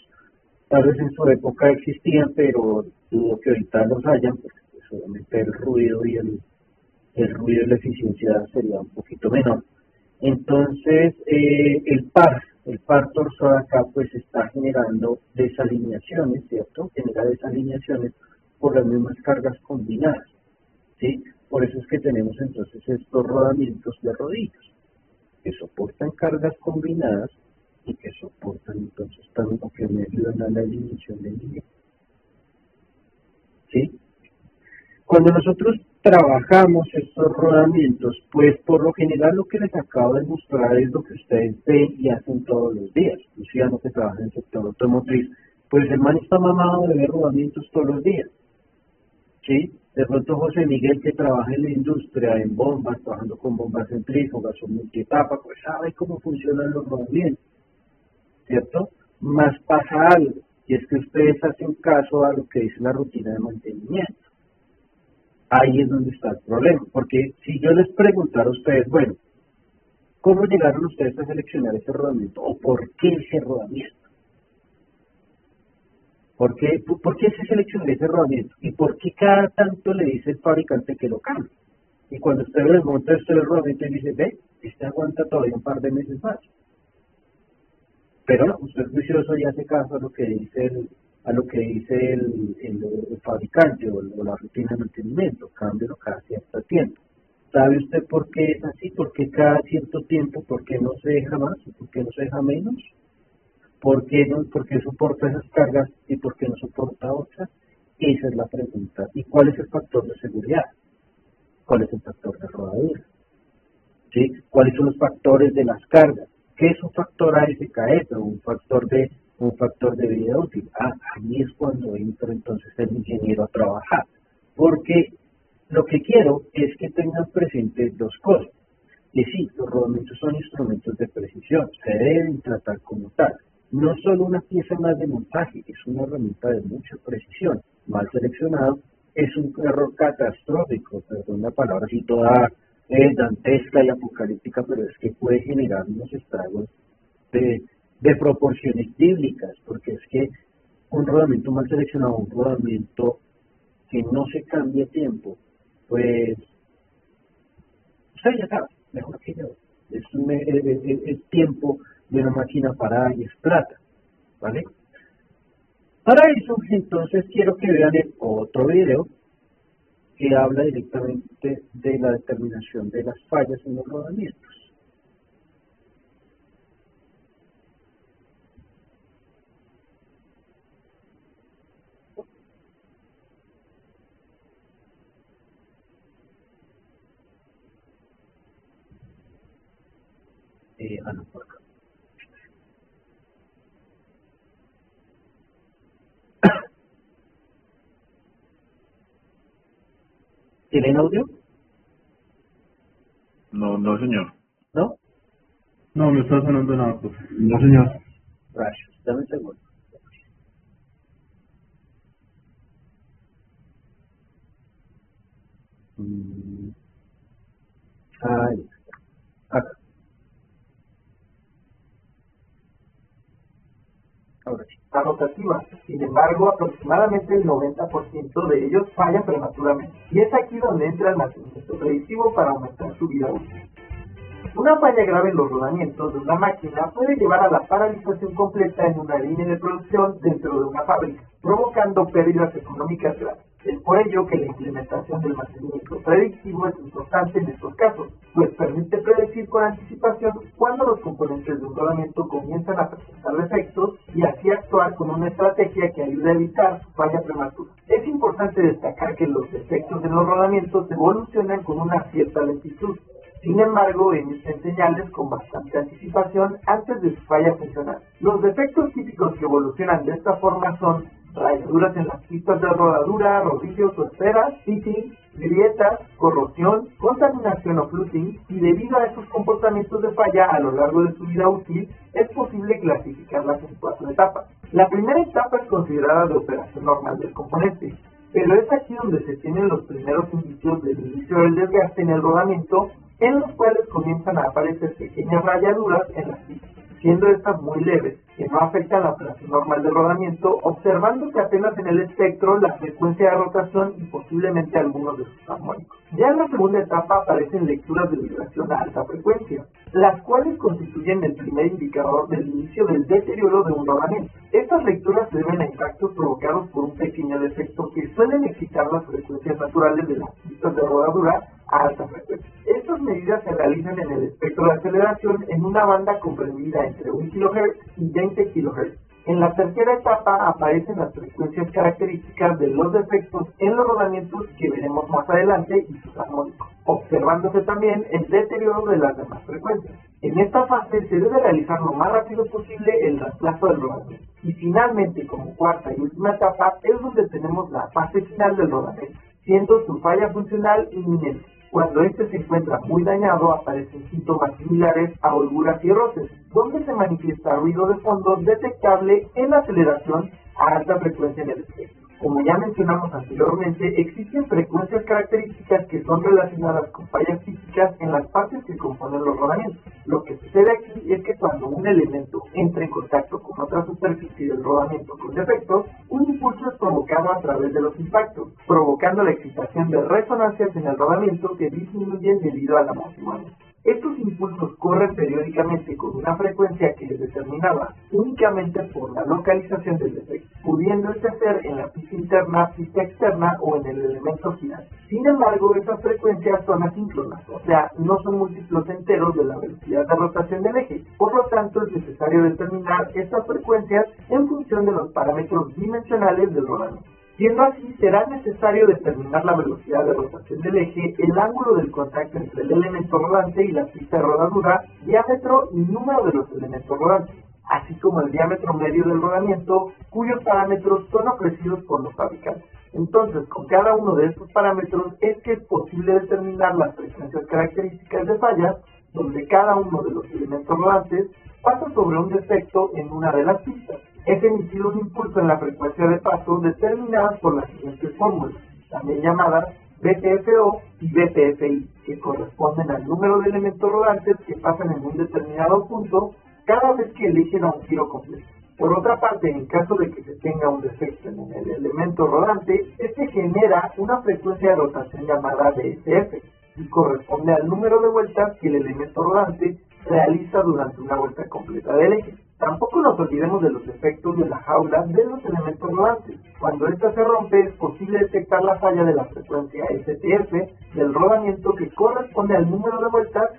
Tal vez en su época existían, pero dudo que ahorita los hayan, porque pues, obviamente el ruido el ruido y la eficiencia sería un poquito menor. Entonces, el par torsal acá pues está generando desalineaciones, ¿cierto? Genera desalineaciones por las mismas cargas combinadas, ¿sí? Por eso es que tenemos entonces estos rodamientos de rodillos, que soportan cargas combinadas y que soportan entonces también lo que me ayudan a la alineación del nivel, ¿sí? Cuando nosotros trabajamos estos rodamientos, pues por lo general lo que les acabo de mostrar es lo que ustedes ven y hacen todos los días. Luciano, que trabaja en el sector automotriz, pues el man está mamado de ver rodamientos todos los días, ¿sí? De pronto José Miguel, que trabaja en la industria, en bombas, trabajando con bombas centrífugas o multietapa, pues sabe cómo funcionan los rodamientos, ¿cierto? Más pasa algo, y es que ustedes hacen caso a lo que dice la rutina de mantenimiento. Ahí es donde está el problema, porque si yo les preguntara a ustedes, bueno, ¿cómo llegaron ustedes a seleccionar ese rodamiento? ¿O por qué ese rodamiento? ¿Por qué se seleccionó ese rodamiento? ¿Y por qué cada tanto le dice el fabricante que lo cambie? Y cuando usted le monta el rodamiento y dice, ve, este aguanta todavía un par de meses más. Pero no, usted es juicioso y hace caso a lo que dice el fabricante o la rutina de mantenimiento, cámbialo cada cierto tiempo. ¿Sabe usted por qué es así? ¿Por qué cada cierto tiempo? ¿Por qué no se deja más? ¿Por qué no se deja menos? ¿Por qué soporta esas cargas y por qué no soporta otras? Esa es la pregunta. ¿Y cuál es el factor de seguridad? ¿Cuál es el factor de rodadura? ¿Sí? ¿Cuáles son los factores de las cargas? ¿Qué es un factor ASKS o un factor de vida útil? Ahí es cuando entra entonces el ingeniero a trabajar. Porque lo que quiero es que tengan presentes dos cosas. Que sí, los rodamientos son instrumentos de precisión, se deben tratar como tal. No solo una pieza más de montaje, es una herramienta de mucha precisión. Mal seleccionado, es un error catastrófico, perdón la palabra así toda dantesca y apocalíptica, pero es que puede generar unos estragos de proporciones bíblicas, porque es que un rodamiento mal seleccionado, un rodamiento que no se cambie a tiempo, pues usted ya sabe, mejor que yo, es tiempo de una máquina parada y es plata, ¿vale? Para eso, entonces, quiero que vean el otro video que habla directamente de la determinación de las fallas en los rodamientos. No, por acá. ¿Tienen audio? No, señor. ¿No? No, no está sonando nada, pues. No, señor. Rayos, dame un segundo. Ahí está. Acá. Ahora sí. Rotativas. Sin embargo, aproximadamente el 90% de ellos fallan prematuramente. Y es aquí donde entra el mantenimiento predictivo para aumentar su vida útil. Una falla grave en los rodamientos de una máquina puede llevar a la paralización completa en una línea de producción dentro de una fábrica, provocando pérdidas económicas graves. Es por ello que la implementación del mantenimiento predictivo es importante en estos casos, pues permite predecir con anticipación cuándo los componentes de un rodamiento comienzan a presentar defectos y así actuar con una estrategia que ayude a evitar su falla prematura. Es importante destacar que los defectos en los rodamientos evolucionan con una cierta lentitud. Sin embargo, emiten señales con bastante anticipación antes de su falla funcional. Los defectos típicos que evolucionan de esta forma son rayaduras en las pistas de rodadura, rodillos o esferas, pitting, grietas, corrosión, contaminación o fluting, y debido a estos comportamientos de falla a lo largo de su vida útil, es posible clasificarlas en 4 etapas. La primera etapa es considerada de operación normal del componente, pero es aquí donde se tienen los primeros indicios del inicio del desgaste en el rodamiento, en los cuales comienzan a aparecer pequeñas rayaduras en las pistas, siendo estas muy leves, que no afectan la operación normal de rodamiento, observándose apenas en el espectro la frecuencia de rotación y posiblemente algunos de sus armónicos. Ya en la segunda etapa aparecen lecturas de vibración a alta frecuencia, las cuales constituyen el primer indicador del inicio del deterioro de un rodamiento. Estas lecturas se deben a impactos provocados por un pequeño defecto que suelen excitar las frecuencias naturales de las pistas de rodadura a alta frecuencia. Estas medidas se realizan en el espectro de aceleración en una banda comprendida entre 1 kHz y 20 kHz. En la tercera etapa aparecen las frecuencias características de los defectos en los rodamientos que veremos más adelante y sus armónicos, observándose también el deterioro de las demás frecuencias. En esta fase se debe realizar lo más rápido posible el reemplazo del rodamiento. Y finalmente, como cuarta y última etapa, es donde tenemos la fase final del rodamiento, siendo su falla funcional inminente. Cuando este se encuentra muy dañado, aparecen síntomas similares a holguras y roces, donde se manifiesta ruido de fondo detectable en la aceleración a alta frecuencia en el espectro. Como ya mencionamos anteriormente, existen frecuencias características que son relacionadas con fallas físicas en las partes que componen los rodamientos. Lo que sucede aquí es que cuando un elemento entra en contacto con otra superficie del rodamiento con defectos, un impulso es provocado a través de los impactos, provocando la excitación de resonancias en el rodamiento que disminuyen debido a la amortiguamiento. Estos impulsos corren periódicamente con una frecuencia que es determinada únicamente por la localización del defecto, pudiendo este ser en la pista interna, pista externa o en el elemento final. Sin embargo, estas frecuencias son asíncronas, o sea, no son múltiplos enteros de la velocidad de rotación del eje. Por lo tanto, es necesario determinar estas frecuencias en función de los parámetros dimensionales del rodamiento. Siendo así, será necesario determinar la velocidad de rotación del eje, el ángulo del contacto entre el elemento rodante y la pista de rodadura, diámetro y número de los elementos rodantes, así como el diámetro medio del rodamiento, cuyos parámetros son ofrecidos por los fabricantes. Entonces, con cada uno de estos parámetros es que es posible determinar las frecuencias características de fallas, donde cada uno de los elementos rodantes pasa sobre un defecto en una de las pistas. Es emitido un impulso en la frecuencia de paso determinadas por las siguientes fórmulas, también llamadas BPFO y BPFI, que corresponden al número de elementos rodantes que pasan en un determinado punto cada vez que el eje da un giro completo. Por otra parte, en caso de que se tenga un defecto en el elemento rodante, este genera una frecuencia de rotación llamada BSF y corresponde al número de vueltas que el elemento rodante realiza durante una vuelta completa del eje. Tampoco nos olvidemos de los efectos de la jaula de los elementos rodantes. Cuando ésta se rompe, es posible detectar la falla de la frecuencia STF del rodamiento que corresponde al número de vueltas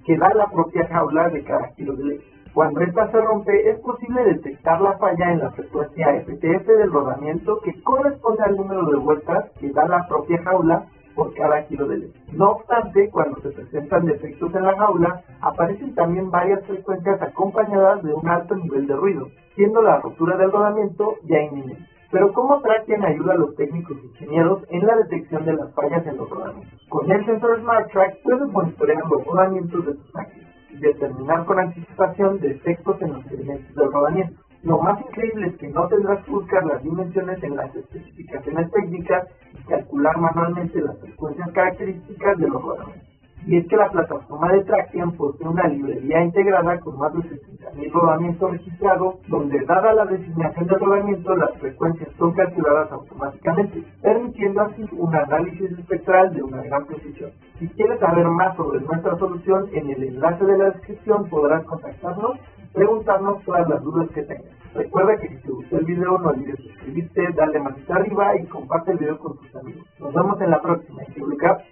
que da la propia jaula de cada kilo de eje. Cuando esta se rompe, es posible detectar la falla en la frecuencia FTF del rodamiento que corresponde al número de vueltas que da la propia jaula por cada kilo de leche. No obstante, cuando se presentan defectos en la jaula, aparecen también varias frecuencias acompañadas de un alto nivel de ruido, siendo la rotura del rodamiento ya inminente. Pero ¿cómo Traxian ayuda a los técnicos ingenieros en la detección de las fallas en los rodamientos? Con el sensor SmartTrack puedes monitorear los rodamientos de tus máquinas y determinar con anticipación defectos en los elementos del rodamiento. Lo más increíble es que no tendrás que buscar las dimensiones en las especificaciones técnicas y calcular manualmente las frecuencias características de los rodamientos. Y es que la plataforma de Traxian posee una librería integrada con más de 60.000 rodamientos registrados, donde dada la designación del rodamiento, las frecuencias son calculadas automáticamente, permitiendo así un análisis espectral de una gran precisión. Si quieres saber más sobre nuestra solución, en el enlace de la descripción podrás contactarnos, preguntarnos todas las dudas que tengas. Recuerda que si te gustó el video no olvides suscribirte, darle manita arriba y comparte el video con tus amigos. Nos vemos en la próxima.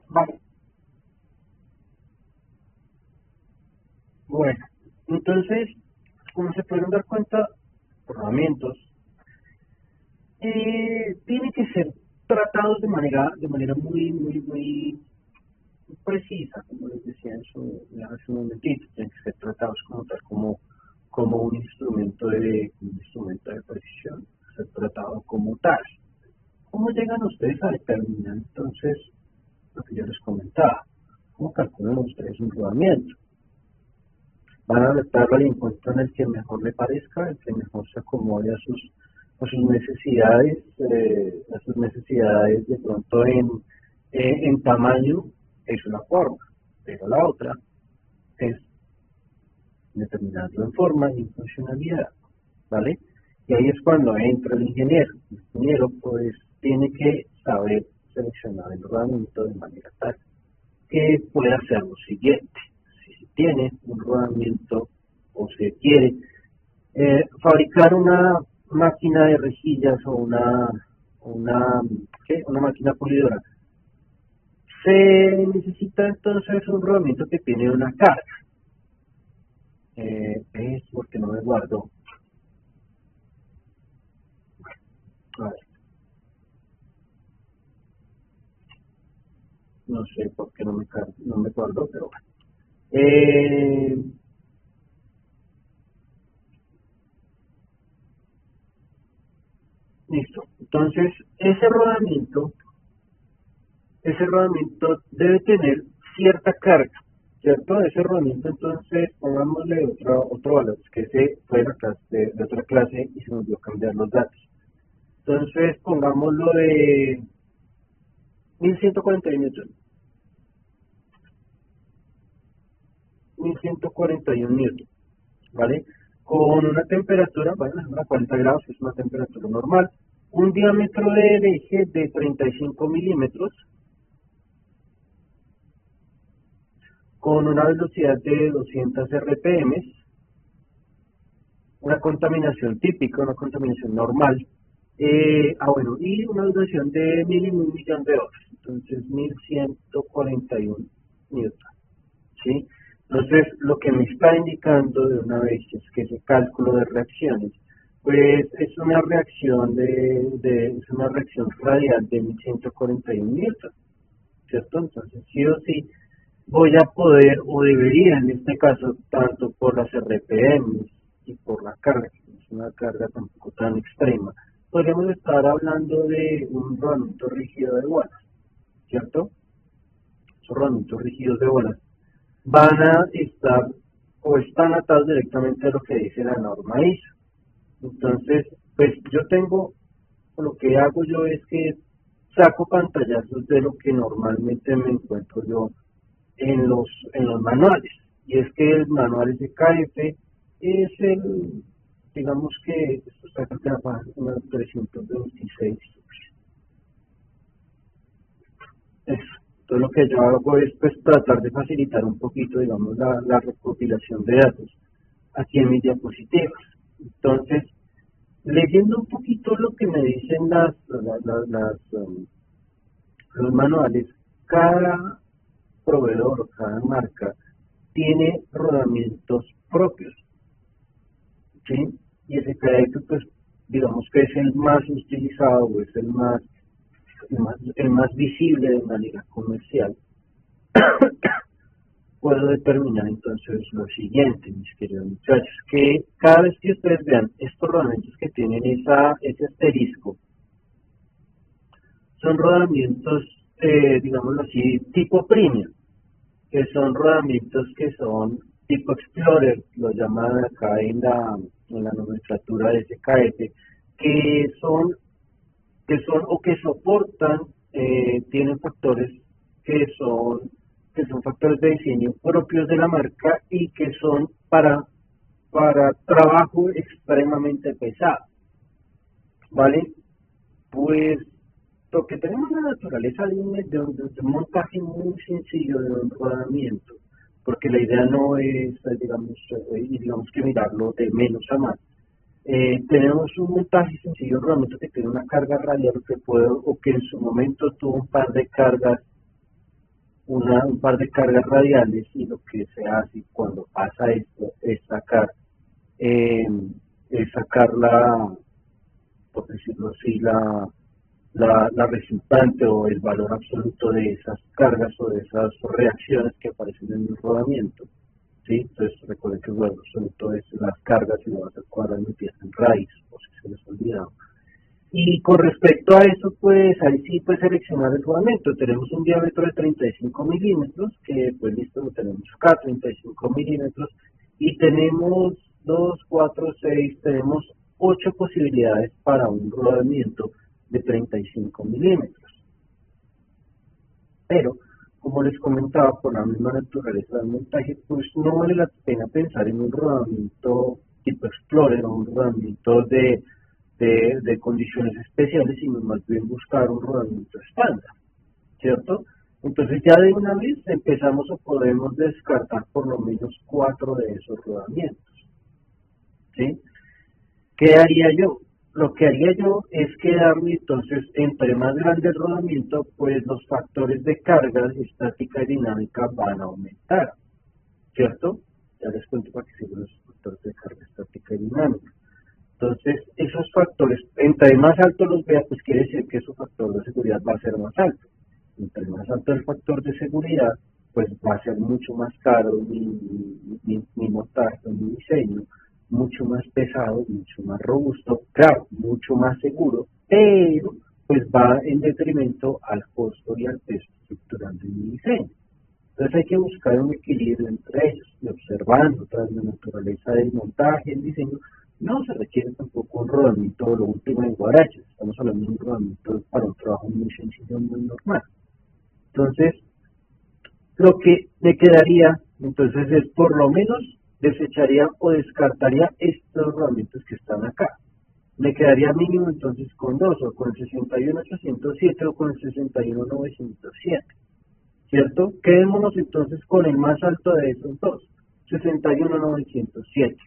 Bye. Bueno, entonces, como se pueden dar cuenta, los rodamientos tienen que ser tratados de manera muy precisa, como les decía hace un momentito. Tienen que ser tratados como un instrumento de precisión, ser tratado como tal. ¿Cómo llegan ustedes a determinar entonces lo que yo les comentaba? ¿Cómo calculan ustedes un rodamiento? Van a adaptarlo al encuentro en el que mejor le parezca, el que mejor se acomode a sus necesidades, de pronto en tamaño, es una forma, pero la otra es determinarlo en forma y en funcionalidad. ¿vale? Y ahí es cuando entra el ingeniero. El ingeniero pues tiene que saber seleccionar el rodamiento de manera tal que pueda hacer lo siguiente. Si se tiene un rodamiento o se quiere fabricar una máquina de rejillas o una máquina pulidora, se necesita entonces un rodamiento que tiene una carga. Es porque no me guardo. A ver. No sé por qué no me guardo, pero bueno. Listo. Entonces, ese rodamiento debe tener cierta carga, ¿cierto? Ese rodamiento, entonces, pongámosle otro valor, que ese fue de otra clase y se nos dio cambiar los datos. Entonces, pongámoslo de 1141 newton. 1141 newton, ¿vale? Con una temperatura, bueno, a 40 grados, que es una temperatura normal, un diámetro del eje de 35 milímetros, con una velocidad de 200 RPM, una contaminación típica, una contaminación normal, bueno, y una duración de 1.000 de horas, entonces 1141 newton, ¿sí? Entonces, lo que me está indicando de una vez es que ese cálculo de reacciones, pues es una reacción es una reacción radial de 1141 newton, ¿cierto? Entonces, sí o sí, voy a poder, o debería en este caso, tanto por las RPM y por la carga, que no es una carga tampoco tan extrema, podríamos estar hablando de un rodamiento rígido de bolas, ¿cierto? Esos rodamientos rígidos de bolas van a estar o están atados directamente a lo que dice la norma ISO. Entonces, pues lo que hago yo es que saco pantallazos de lo que normalmente me encuentro yo en los manuales. Y es que el manual SKF es digamos que esto está acá en la página 326. Eso. Entonces lo que yo hago es pues tratar de facilitar un poquito, digamos, la recopilación de datos aquí en mis diapositivas. Entonces, leyendo un poquito lo que me dicen los manuales, cada proveedor, cada marca tiene rodamientos propios, ¿sí? Y ese crédito, pues, digamos que es el más utilizado, o es el más visible de manera comercial. Puedo determinar entonces lo siguiente, mis queridos muchachos, que cada vez que ustedes vean estos rodamientos que tienen ese asterisco, son rodamientos, digámoslo así, tipo premium, que son rodamientos que son tipo Explorer, lo llaman acá en la nomenclatura de SKF, que son o que soportan, tienen factores que son factores de diseño propios de la marca y que son para trabajo extremadamente pesado, ¿vale? Pues lo que tenemos en la naturaleza de un montaje muy sencillo de un rodamiento, porque la idea no es, digamos que mirarlo de menos a más. Tenemos un montaje sencillo, rodamiento que tiene una carga radial o que en su momento tuvo un par de cargas radiales, y lo que se hace cuando pasa esto es sacar por decirlo así, la resultante o el valor absoluto de esas cargas o de esas reacciones que aparecen en el rodamiento. ¿Sí? Entonces recuerden que el valor absoluto es las cargas y lo vas a cuadrar metidas en raíz, por si se les ha olvidado. Y con respecto a eso, pues ahí sí puede seleccionar el rodamiento. Tenemos un diámetro de 35 milímetros, que pues listo, lo tenemos acá, 35 milímetros, y tenemos 2, 4, 6, tenemos 8 posibilidades para un rodamiento de 35 milímetros. Pero, como les comentaba, por la misma naturaleza del montaje, pues no vale la pena pensar en un rodamiento tipo Explorer o un rodamiento de condiciones especiales, sino más bien buscar un rodamiento estándar, ¿cierto? Entonces ya de una vez empezamos o podemos descartar por lo menos 4 de esos rodamientos, ¿sí? ¿Qué haría yo? Lo que haría yo es quedarme entonces entre más grande el rodamiento, pues los factores de carga estática y dinámica van a aumentar, ¿cierto? Ya les cuento para que sirven los factores de carga estática y dinámica. Entonces, esos factores, entre más alto los vea, pues quiere decir que su factor de seguridad va a ser más alto. Entre más alto el factor de seguridad, pues va a ser mucho más caro mi montaje, mi diseño, mucho más pesado, mucho más robusto, claro, mucho más seguro, pero pues va en detrimento al costo y al peso estructural de mi diseño. Entonces hay que buscar un equilibrio entre ellos, y observando tras la naturaleza del montaje, el diseño. No se requiere tampoco un rodamiento de lo último en guaraches, estamos hablando de un rodamiento para un trabajo muy sencillo, muy normal. Entonces, lo que me quedaría, entonces, es por lo menos desecharía o descartaría estos rodamientos que están acá. Me quedaría mínimo entonces con 2, o con el 61807 o con el 61907, ¿cierto? Quedémonos entonces con el más alto de esos dos, 61907.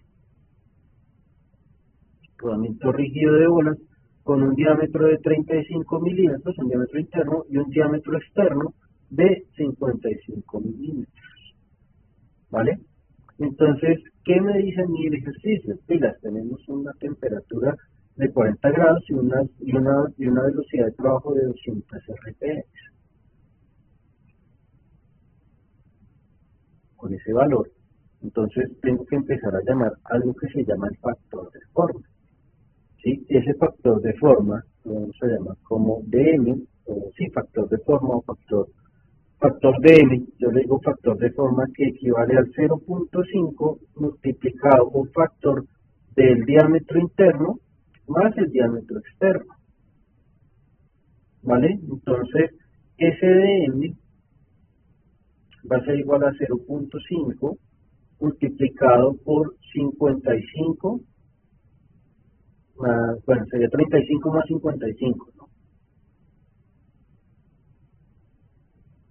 Rodamiento rígido de bolas con un diámetro de 35 milímetros, un diámetro interno, y un diámetro externo de 55 milímetros, ¿vale? Entonces, ¿qué me dice a mí el ejercicio? Pilas, tenemos una temperatura de 40 grados y una velocidad de trabajo de 200 RPM. Con ese valor, entonces tengo que empezar a llamar algo que se llama el factor de forma. ¿Sí? Ese factor de forma lo vamos a llamar como DM, o sí, factor de forma o factor DM. Yo le digo factor de forma que equivale al 0.5 multiplicado por factor del diámetro interno más el diámetro externo, ¿vale? Entonces, ese DM va a ser igual a 0.5 multiplicado por 55, bueno, sería 35 más 55, ¿no?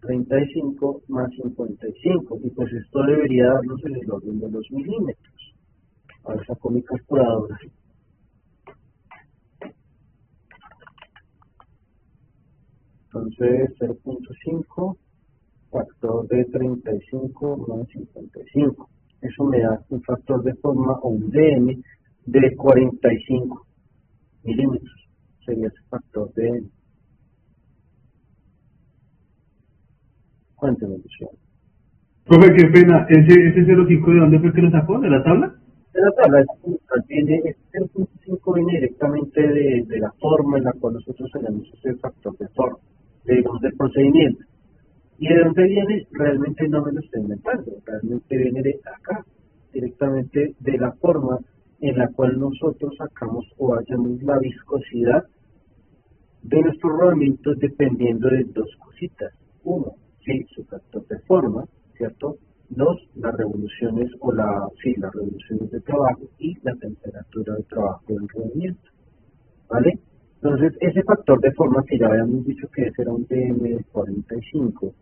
35 más 55, y pues esto debería darnos en el orden de los milímetros. Ahora saco mi calculadora. Entonces, 0.5 factor de 35 más 55. Eso me da un factor de forma o un DM de 45 milímetros. Sería ese factor de... Cuénteme, Luciano. Profe, qué pena, ¿ese 0.5 de dónde fue que lo sacó? ¿De la tabla? De la tabla, este 0.5 viene directamente de la forma en la cual nosotros tenemos ese factor de forma, digamos, del procedimiento. ¿Y de dónde viene? Realmente no me lo estoy inventando, realmente viene de acá, directamente de la forma en la cual nosotros sacamos o hallamos la viscosidad de nuestros rodamientos dependiendo de dos cositas. Uno, sí, su factor de forma, ¿cierto? Dos, las revoluciones las revoluciones de trabajo y la temperatura de trabajo del rodamiento, ¿vale? Entonces, ese factor de forma que ya habíamos dicho que ese era un DM de 45,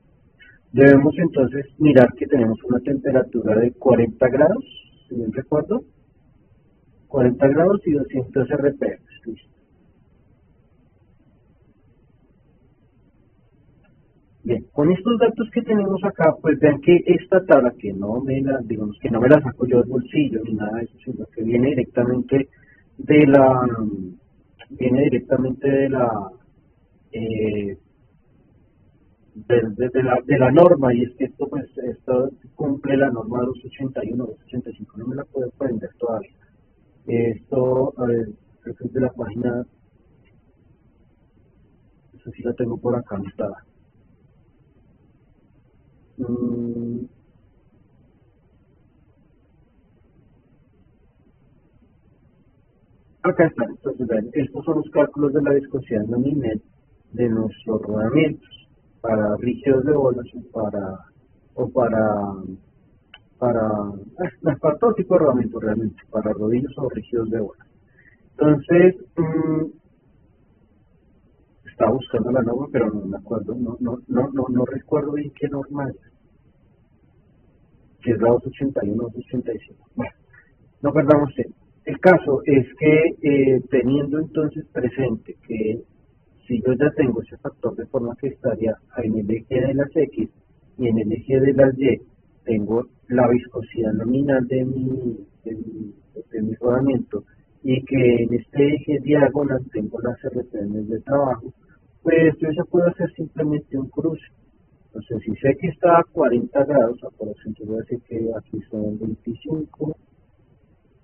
debemos entonces mirar que tenemos una temperatura de 40 grados, si bien recuerdo, 40 grados y 200 RPM, listo. Bien, con estos datos que tenemos acá, pues vean que esta tabla que no me la, digamos que no me la saco yo del bolsillo ni nada de eso, sino que viene directamente de la de la norma, y es que esto pues esto cumple la norma 281, 285, no me la puedo aprender todavía. Esto, a ver, creo que es de la página, eso sí la tengo por acá anotada. Acá están, entonces vean, estos son los cálculos de la viscosidad nominal de nuestros rodamientos para rígidos de bolas o para para todo tipo de rodamiento realmente, para rodillos o rígidos de bola. Entonces, estaba buscando la norma, pero no me acuerdo, no recuerdo bien qué norma es, que es la 281 o 285. Bueno, no perdamos tiempo. El caso es que teniendo entonces presente que si yo ya tengo ese factor de forma que estaría en el eje de las X y en el eje de las Y, tengo la viscosidad nominal de mi rodamiento y que en este eje diagonal tengo las RPM de trabajo, pues yo ya puedo hacer simplemente un cruce. Entonces, si sé que está a 40 grados, entonces voy a decir que aquí son 25,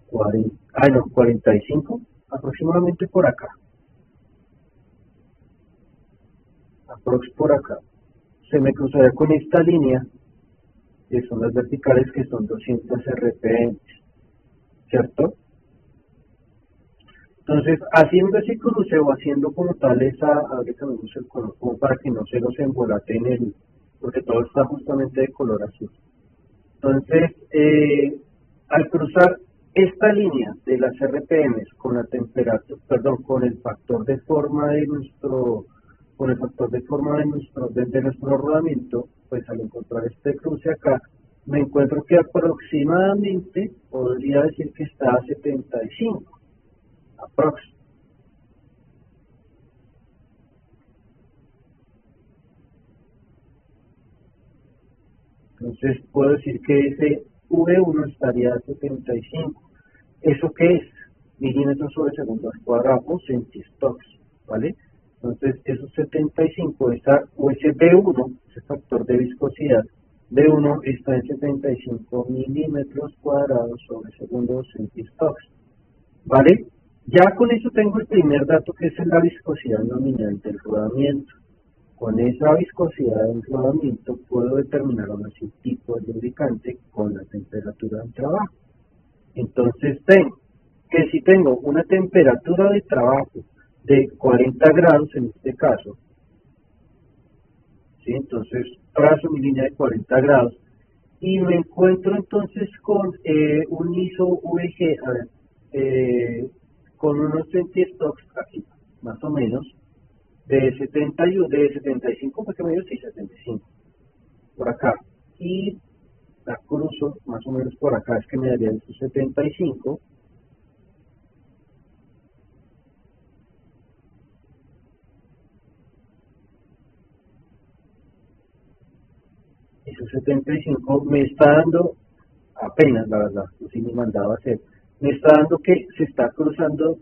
45, aproximadamente por acá. Por acá. Se me cruzará con esta línea, que son las verticales, que son 200 RPM, ¿cierto? Entonces, haciendo ese cruce o haciendo como tal ahorita me gusta el color, como para que no se nos embolate porque todo está justamente de color azul. Entonces, al cruzar esta línea de las RPM con la temperatura, con el factor de forma de nuestro rodamiento, pues al encontrar este cruce acá, me encuentro que aproximadamente podría decir que está a 75, aproximadamente. Entonces puedo decir que ese V1 estaría a 75. ¿Eso qué es? Milímetros sobre segundo al cuadrado o centistocks, ¿vale? Entonces esos 75, ese B1, ese factor de viscosidad, B1 está en 75 milímetros cuadrados sobre segundo centistocks, ¿vale? Ya con eso tengo el primer dato, que es la viscosidad nominal del rodamiento. Con esa viscosidad del rodamiento puedo determinar ahora sí tipo de lubricante con la temperatura del trabajo. Entonces tengo que si tengo una temperatura de trabajo de 40 grados en este caso, ¿sí? Entonces trazo mi línea de 40 grados y me encuentro entonces con un ISO VG, con unos centistocks aquí, más o menos, de 75, porque me dio 75, por acá, y la cruzo más o menos por acá, es que me daría esos 75, esos 75 me está dando, apenas la verdad, si me mandaba a hacer, me está dando que se está cruzando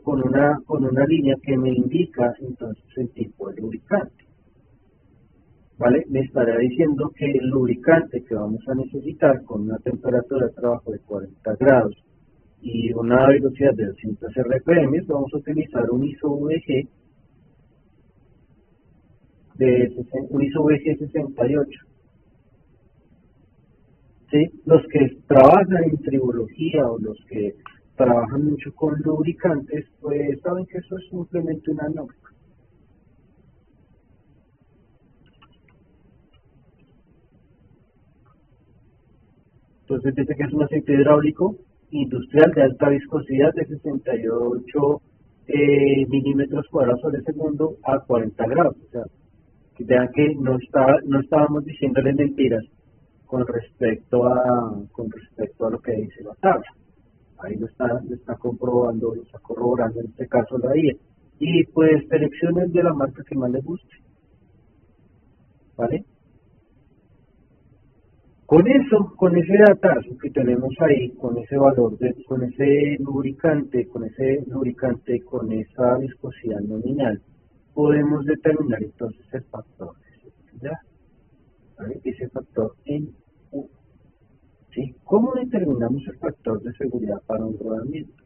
con una línea que me indica entonces el tipo de lubricante, ¿vale? Me estará diciendo que el lubricante que vamos a necesitar con una temperatura de trabajo de 40 grados y una velocidad de 200 RPM, vamos a utilizar un ISO VG un ISO VG 68. ¿Sí? Los que trabajan en tribología o los que trabajan mucho con lubricantes, pues saben que eso es simplemente una norma. Entonces dice que es un aceite hidráulico industrial de alta viscosidad de 68 milímetros cuadrados sobre segundo a 40 grados. O sea, que vean que no estábamos diciéndole mentiras con respecto a lo que dice la tabla. Ahí lo está comprobando, lo está corroborando en este caso la IA. Y pues selecciones de la marca que más les guste, ¿vale? Con eso, con ese datazo que tenemos ahí, con ese valor, con ese lubricante, con esa viscosidad nominal, podemos determinar entonces el factor de seguridad, ¿vale? Ese factor en U. ¿Sí? ¿Cómo determinamos el factor de seguridad para un rodamiento?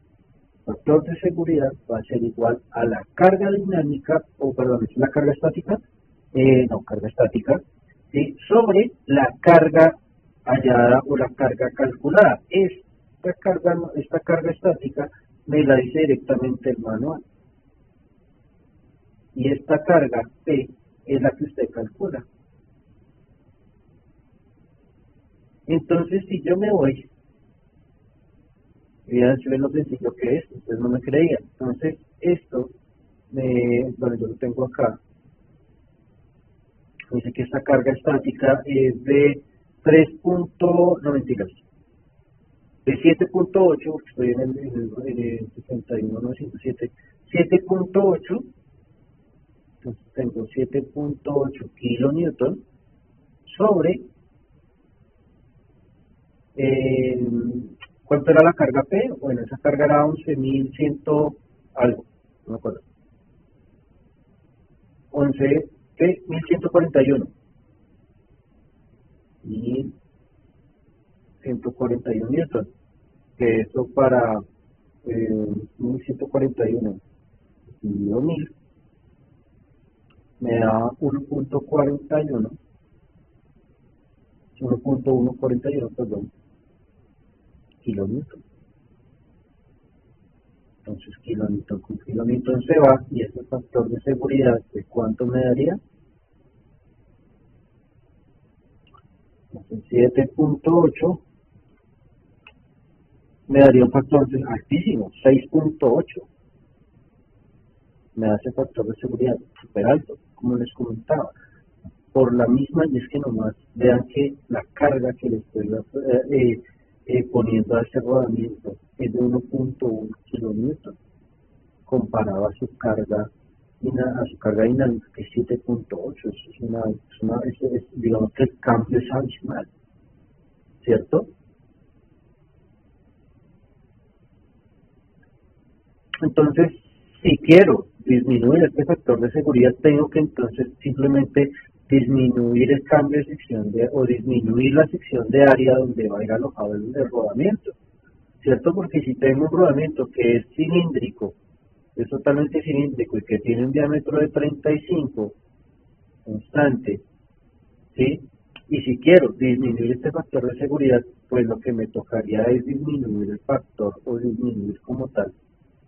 El factor de seguridad va a ser igual a la carga dinámica, ¿es la carga estática? Carga estática, ¿sí? Sobre la carga hallada o la carga calculada. Esta carga estática me la dice directamente el manual. Y esta carga P es la que usted calcula. Entonces, si yo me voy, ya se ve lo sencillo que es, ustedes no me creían. Entonces, esto, bueno, yo lo tengo acá, dice que esta carga estática es de 3.92, de 7.8, porque estoy en el 61.907, 7.8, entonces tengo 7.8 kilonewton sobre, ¿cuánto era la carga P? Bueno, esa carga era 11.100 algo, no me acuerdo. 11 P, 1141. 1141 newton. Que eso para 1141 dividido 1000 me da 1.141, perdón, kilonewton. Entonces, kilonewton con kilonewton se va, y ese factor de seguridad, ¿de cuánto me daría? 7.8 me daría un factor altísimo, 6.8. Me da ese factor de seguridad súper alto, como les comentaba. Por la misma, y es que nomás vean que la carga que le estoy poniendo a este rodamiento es de 1.1 kilonewton comparado a su carga dinámica, que es 7.8. Digamos que el cambio es abismal, ¿cierto? Entonces, si quiero disminuir este factor de seguridad, tengo que entonces simplemente disminuir el cambio de sección o disminuir la sección de área donde va a ir alojado el rodamiento, ¿cierto? Porque si tengo un rodamiento que es cilíndrico, es totalmente cilíndrico y que tiene un diámetro de 35 constante, ¿sí? Y si quiero disminuir este factor de seguridad, pues lo que me tocaría es disminuir el factor, o disminuir como tal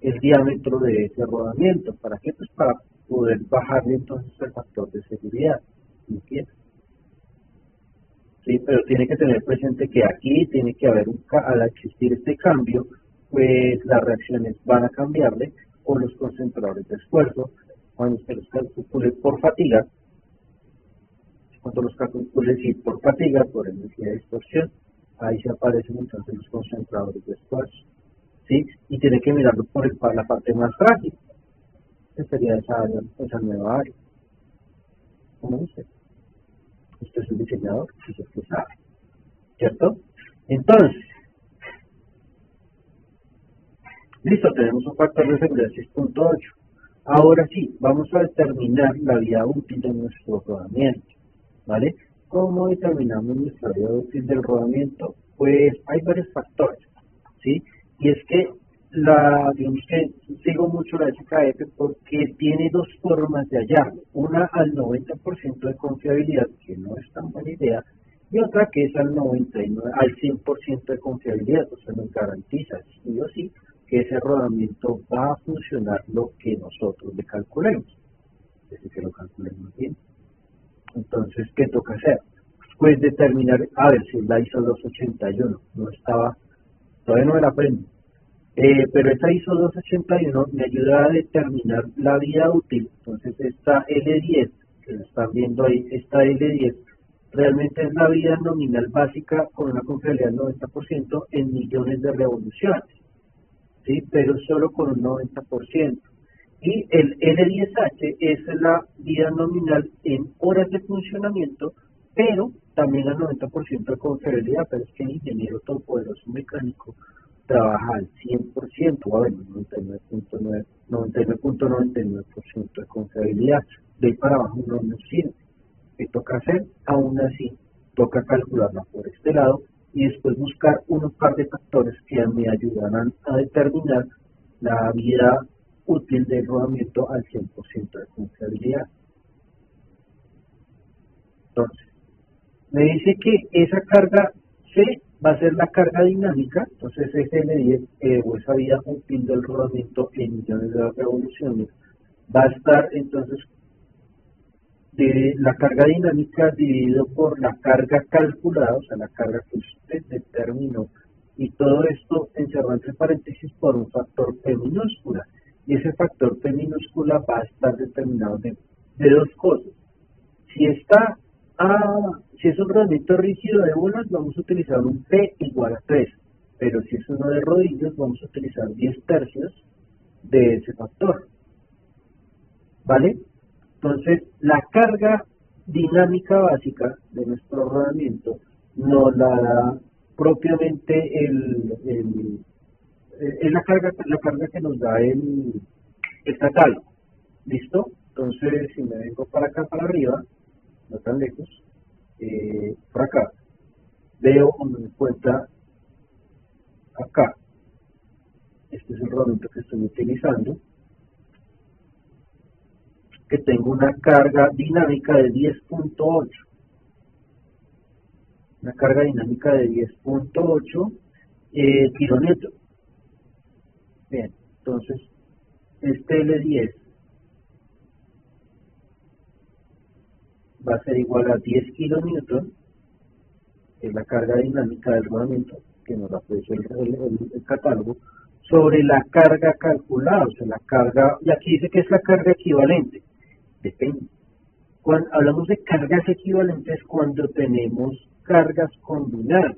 el diámetro de ese rodamiento. ¿Para qué? Pues para poder bajarle entonces el factor de seguridad. ¿Entiendes? Sí, pero tiene que tener presente que aquí tiene que haber al existir este cambio, pues las reacciones van a cambiarle, o los concentradores de esfuerzo, cuando usted los calcule por fatiga, por fatiga, por energía de distorsión, ahí se aparecen entonces los concentradores de esfuerzo, ¿sí? Y tiene que mirarlo por la parte más frágil, que sería esa nueva área. ¿Cómo dice? Usted es el diseñador, usted es el que sabe, ¿cierto? Entonces, listo, tenemos un factor de seguridad 6.8. Ahora sí, vamos a determinar la vida útil de nuestro rodamiento, ¿vale? ¿Cómo determinamos nuestra vida útil del rodamiento? Pues hay varios factores, ¿sí? Y es que digamos que sigo mucho la SKF porque tiene dos formas de hallarlo. Una al 90% de confiabilidad, que no es tan buena idea, y otra que es al 100% de confiabilidad, o sea, nos garantiza sí o sí que ese rodamiento va a funcionar lo que nosotros le calculemos, es decir, que lo calculemos bien. Entonces, ¿qué toca hacer? Pues determinar, a ver si la ISO 281 todavía no me la aprendo, pero esta ISO 281 me ayuda a determinar la vida útil. Entonces, esta L10, que lo están viendo ahí, esta L10 realmente es la vida nominal básica con una confiabilidad del 90% en millones de revoluciones, ¿sí? Pero solo con un 90%. Y el L10H es la vida nominal en horas de funcionamiento, pero también al 90% de confiabilidad. Pero es que el ingeniero todopoderoso mecánico trabaja al 100%, o bueno, 99.99% de confiabilidad. De ahí para abajo no nos sirve. ¿Qué toca hacer? Aún así, toca calcularla por este lado y después buscar unos par de factores que me ayudarán a determinar la vida útil del rodamiento al 100% de confiabilidad. Entonces, me dice que esa carga C va a ser la carga dinámica, entonces ese L10 o esa vida útil del rodamiento en millones de revoluciones va a estar entonces de la carga dinámica dividido por la carga calculada, o sea, la carga que usted determinó, y todo esto encerrado entre paréntesis por un factor P minúscula. Y ese factor P minúscula va a estar determinado de dos cosas. Si es un rodamiento rígido de bolas, vamos a utilizar un P igual a 3, pero si es uno de rodillos, vamos a utilizar 10 tercios de ese factor. ¿Vale? Entonces, la carga dinámica básica de nuestro rodamiento nos la da propiamente es la carga que nos da el catálogo. ¿Listo? Entonces, si me vengo para acá, para arriba, no tan lejos, por acá, veo o me encuentra acá. Este es el rodamiento que estoy utilizando, que tengo una carga dinámica de 10.8. Una carga dinámica de 10.8 kilonewton. Bien, entonces, este L10 va a ser igual a 10 kilonewton, que es la carga dinámica del rodamiento, que nos la ofrece el catálogo, sobre la carga calculada, o sea, la carga, y aquí dice que es la carga equivalente. Depende. Cuando hablamos de cargas equivalentes, cuando tenemos cargas combinadas,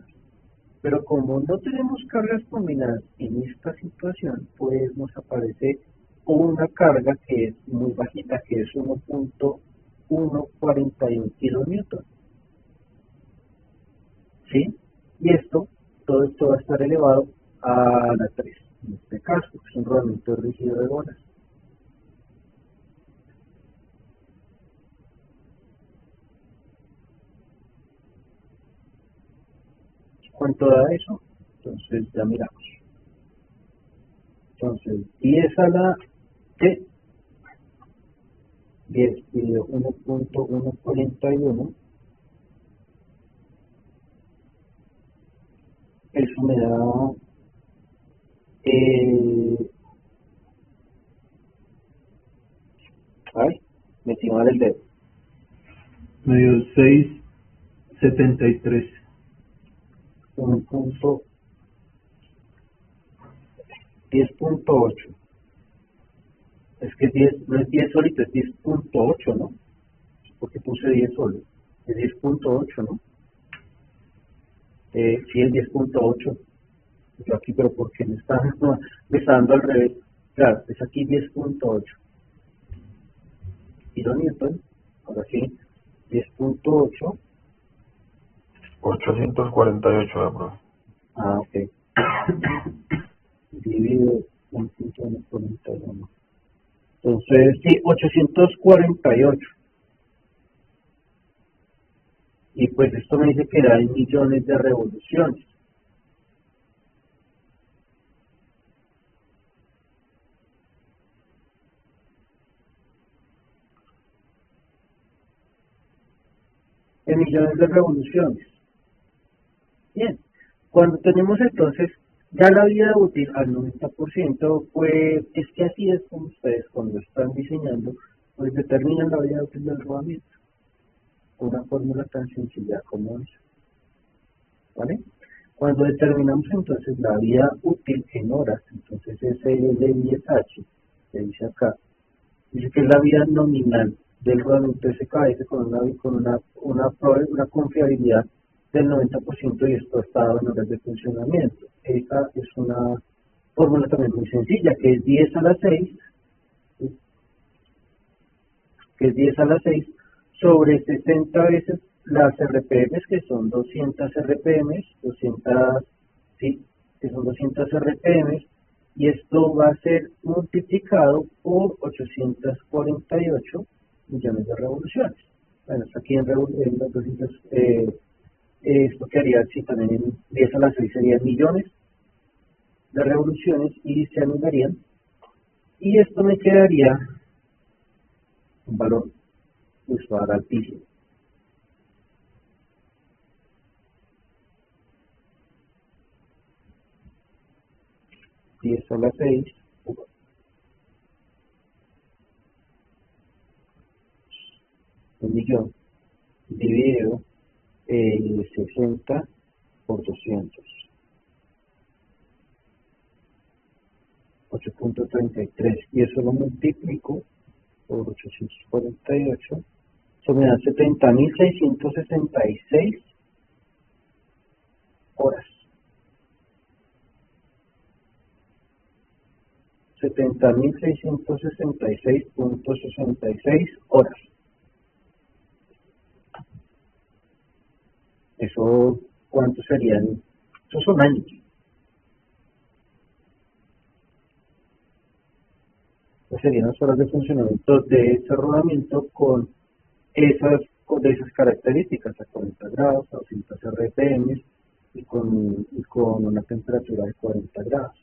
pero como no tenemos cargas combinadas en esta situación, pues nos aparece una carga que es muy bajita, que es 1.141 kilonewton. ¿Sí? Y todo esto va a estar elevado a la 3, en este caso, que es un rodamiento rígido de bolas. ¿Cuánto da eso? Entonces ya miramos. Entonces 10 a la T, 10 dividido 1.141, eso me da metí mal el dedo. Me dio 6.73. 10.8. Es que 10 no es 10 solito, es 10.8, ¿no? Porque puse 10 solo. Es 10.8, ¿no? Sí, es 10.8. Yo aquí, pero ¿por qué me está dando al revés? Claro, es aquí 10.8. Kilonewton, ahora sí, 10.8. 848, profe. Ah, ok. Dividido 1.141. Entonces, sí, 848. Y pues esto me dice que da en millones de revoluciones. En millones de revoluciones. Bien, cuando tenemos entonces ya la vida útil al 90%, pues es que así es como ustedes cuando están diseñando, pues determinan la vida útil del rodamiento. Una fórmula tan sencilla como esa. ¿Vale? Cuando determinamos entonces la vida útil en horas, entonces ese L10H, que dice acá, dice que es la vida nominal del rodamiento SKS con una confiabilidad del 90% y esto está en horas de funcionamiento. Esta es una fórmula también muy sencilla, que es 10 a la 6, ¿sí? Que es 10 a la 6 sobre 60 veces las RPMs, que son 200 RPMs, 200, sí, que son 200 RPMs, y esto va a ser multiplicado por 848 millones de revoluciones. Bueno, está aquí en los 200, esto que haría, si también en 10 a la 6 serían millones de revoluciones y se anularían, y esto me quedaría un valor usual altísimo. Y eso a la 6 en millón dividido 60 por 200. 8.33, y eso lo multiplico por 848, eso me da 70.666 horas. 70.666.66 horas. Eso, ¿cuántos serían? Esos son años. Esas serían las horas de funcionamiento de ese rodamiento con esas características, a 40 grados, a 200 RPM y con una temperatura de 40 grados.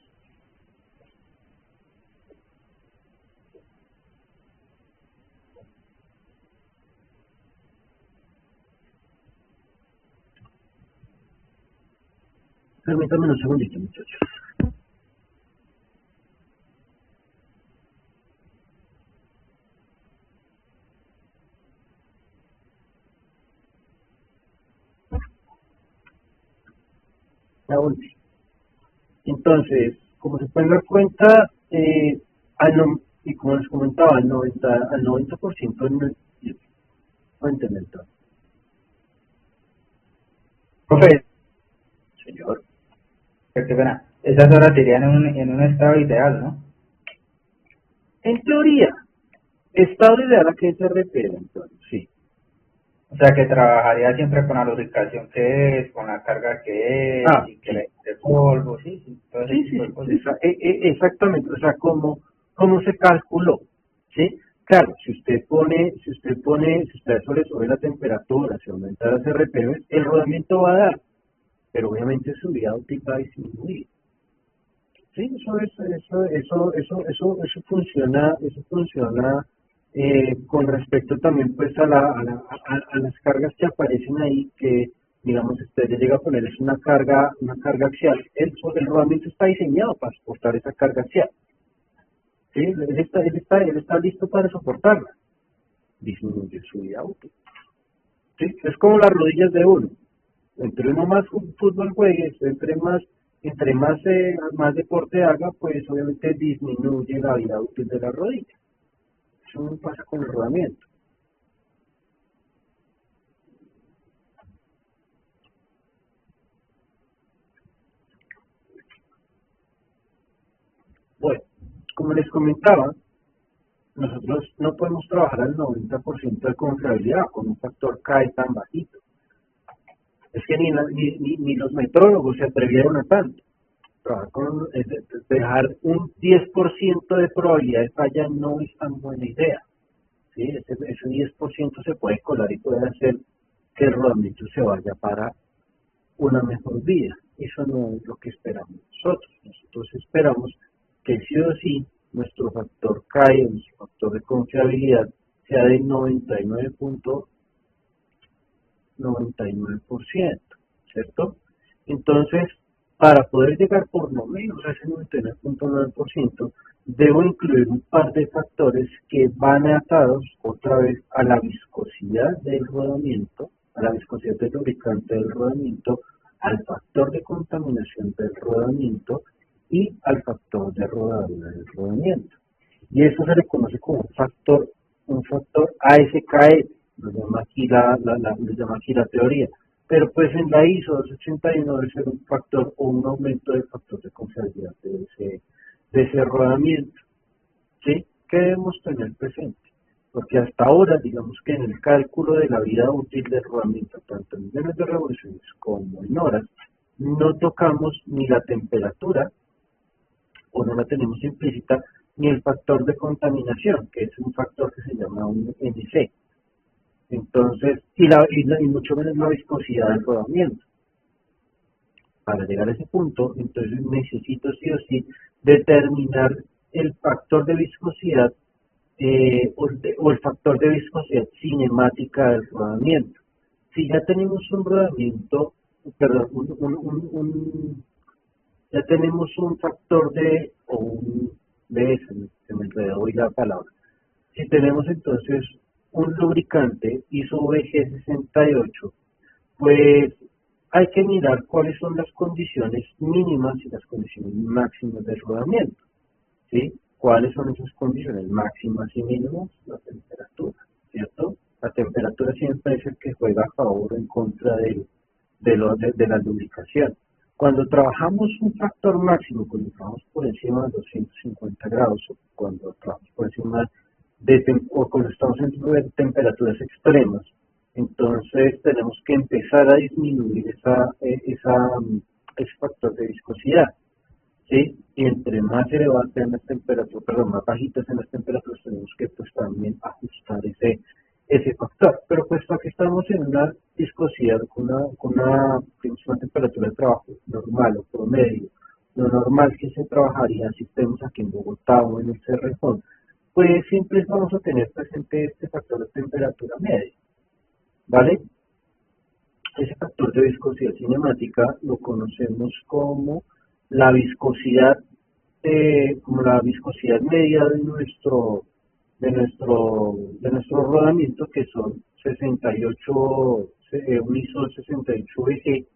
Permítanme un segundito, muchachos. La última. Entonces, como se pueden dar cuenta, y como les comentaba, al 90% no es entender todo. Profe, Señor. qué pena. Esas horas serían en un estado ideal, ¿no? En teoría, estado ideal a qué se refiere, entonces, sí. O sea, que trabajaría siempre con la lubricación que es, con la carga que es, y que Sí. de polvo, sí, todo ese Sí, tipo de cosas. exactamente, o sea, ¿cómo se calculó? ¿Sí? Claro, si usted sobre la temperatura, si aumenta las RPM, el rodamiento va a dar, pero obviamente su vida útil va a disminuir. Sí, eso funciona con respecto también pues a las cargas que aparecen ahí, que digamos usted le llega a poner es una carga axial. El rodamiento está diseñado para soportar esa carga axial. Sí, él está listo para soportarla. Disminuye su vida útil. Sí, es como las rodillas de uno. Entre uno más fútbol juegue, más deporte haga, pues obviamente disminuye la vida útil de la rodilla. Eso no pasa con el rodamiento. Bueno, como les comentaba, nosotros no podemos trabajar al 90% de confiabilidad con un factor K tan bajito. Es que ni los metrólogos se atrevieron a tanto. Dejar un 10% de probabilidad de falla no es tan buena idea. ¿Sí? Ese 10% se puede colar y puede hacer que el rodamiento se vaya para una mejor vida. Eso no es lo que esperamos nosotros. Nosotros esperamos que sí o sí nuestro factor CAE, nuestro factor de confiabilidad, sea del 99.99%, ¿cierto? Entonces, para poder llegar por lo menos a ese 99.9%, debo incluir un par de factores que van atados otra vez a la viscosidad del rodamiento, a la viscosidad del lubricante del rodamiento, al factor de contaminación del rodamiento y al factor de rodadura del rodamiento. Y eso se le conoce como un factor ASKE, lo llama aquí la teoría. Pero pues en la ISO 281 debe ser un factor o un aumento del factor de confiabilidad de ese rodamiento. ¿Sí? ¿Qué debemos tener presente? Porque hasta ahora, digamos que en el cálculo de la vida útil del rodamiento, tanto en millones de revoluciones como en horas, no tocamos ni la temperatura, o no la tenemos implícita, ni el factor de contaminación, que es un factor que se llama un NC. Entonces, y mucho menos la viscosidad del rodamiento. Para llegar a ese punto, entonces necesito sí o sí determinar el factor de viscosidad o el factor de viscosidad cinemática del rodamiento. Si ya tenemos un rodamiento, perdón, ya tenemos un factor se me enredó hoy la palabra. Si tenemos entonces un lubricante ISO VG68, pues hay que mirar cuáles son las condiciones mínimas y las condiciones máximas de rodamiento, ¿sí? ¿Cuáles son esas condiciones máximas y mínimas? La temperatura, ¿cierto? La temperatura siempre es el que juega a favor o en contra de la lubricación. Cuando trabajamos un factor máximo, cuando trabajamos por encima de 250 grados, o cuando trabajamos por encima o cuando estamos en temperaturas extremas, entonces tenemos que empezar a disminuir ese factor de viscosidad, ¿sí? Y entre más elevadas sean las temperaturas, perdón, más bajitas en las temperaturas, tenemos que pues también ajustar ese factor. Pero puesto que estamos en una viscosidad digamos, una temperatura de trabajo normal o promedio, lo normal que se trabajaría si estemos aquí en Bogotá o en el Cerrejón, pues siempre vamos a tener presente este factor de temperatura media, ¿vale? Ese factor de viscosidad cinemática lo conocemos como la viscosidad media de nuestro rodamiento, que son 68, un ISO 68 VG,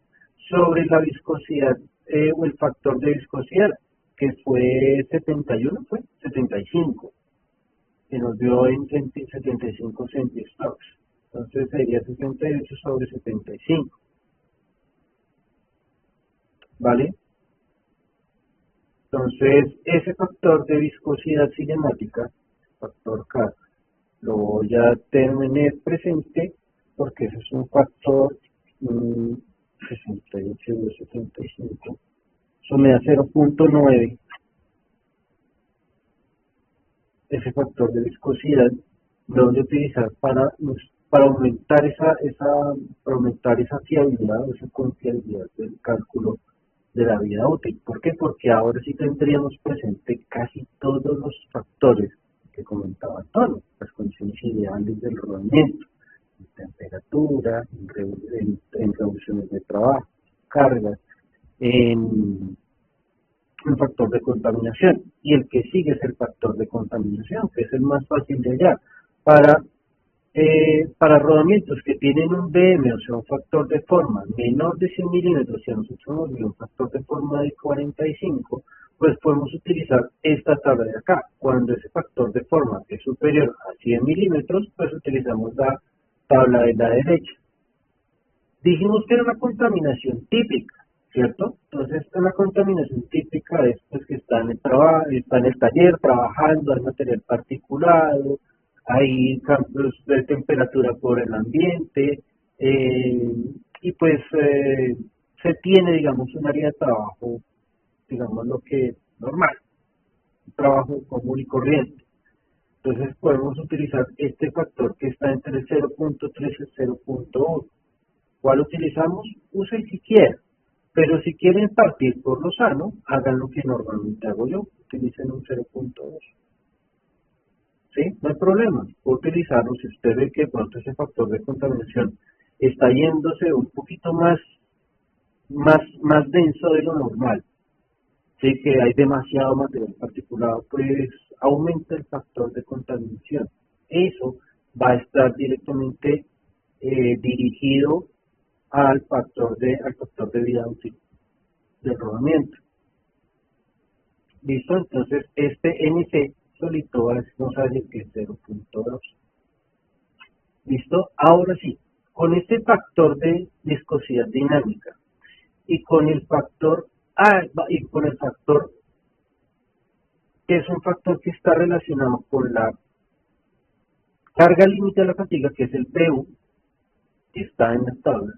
sobre la viscosidad o el factor de viscosidad, que fue 75, que nos dio en 75 centistocks. Entonces sería 68 sobre 75, ¿vale? Entonces, ese factor de viscosidad cinemática, factor K, lo voy a tener presente porque ese es un factor 68 de 75. Eso me da 0.9. Ese factor de viscosidad lo voy a utilizar para aumentar esa fiabilidad, esa confiabilidad del cálculo de la vida útil. ¿Por qué? Porque ahora sí tendríamos presente casi todos los factores que comentaba Antonio, las condiciones ideales del rodamiento, en temperatura, en revoluciones de trabajo, cargas, en factor de contaminación. Y el que sigue es el factor de contaminación, que es el más fácil de hallar. Para rodamientos que tienen un DM, o sea, un factor de forma menor de 100 milímetros, si a nosotros nos dio un factor de forma de 45, pues podemos utilizar esta tabla de acá. Cuando ese factor de forma es superior a 100 milímetros, pues utilizamos la tabla de la derecha. Dijimos que era una contaminación típica, ¿cierto? Entonces, la contaminación típica es pues, que está en el taller trabajando, hay material particulado, hay cambios de temperatura por el ambiente, y pues se tiene, digamos, un área de trabajo, digamos, lo que normal, un trabajo común y corriente. Entonces podemos utilizar este factor que está entre 0.3 y 0.1. ¿Cuál utilizamos? Usen si quieren, pero si quieren partir por lo sano, hagan lo que normalmente hago yo, utilicen un 0.2. ¿Sí? No hay problema, puedo utilizarlo si usted ve que pronto ese factor de contaminación está yéndose un poquito más denso de lo normal, ¿sí? Que hay demasiado material particulado, pues aumenta el factor de contaminación. Eso va a estar directamente dirigido al factor de vida útil del rodamiento. ¿Listo? Entonces este NC solito nos va a decir que es 0.2. ¿Listo? Ahora sí, con este factor de viscosidad dinámica y con el factor que es un factor que está relacionado con la carga límite de la fatiga, que es el PU, que está en las tablas,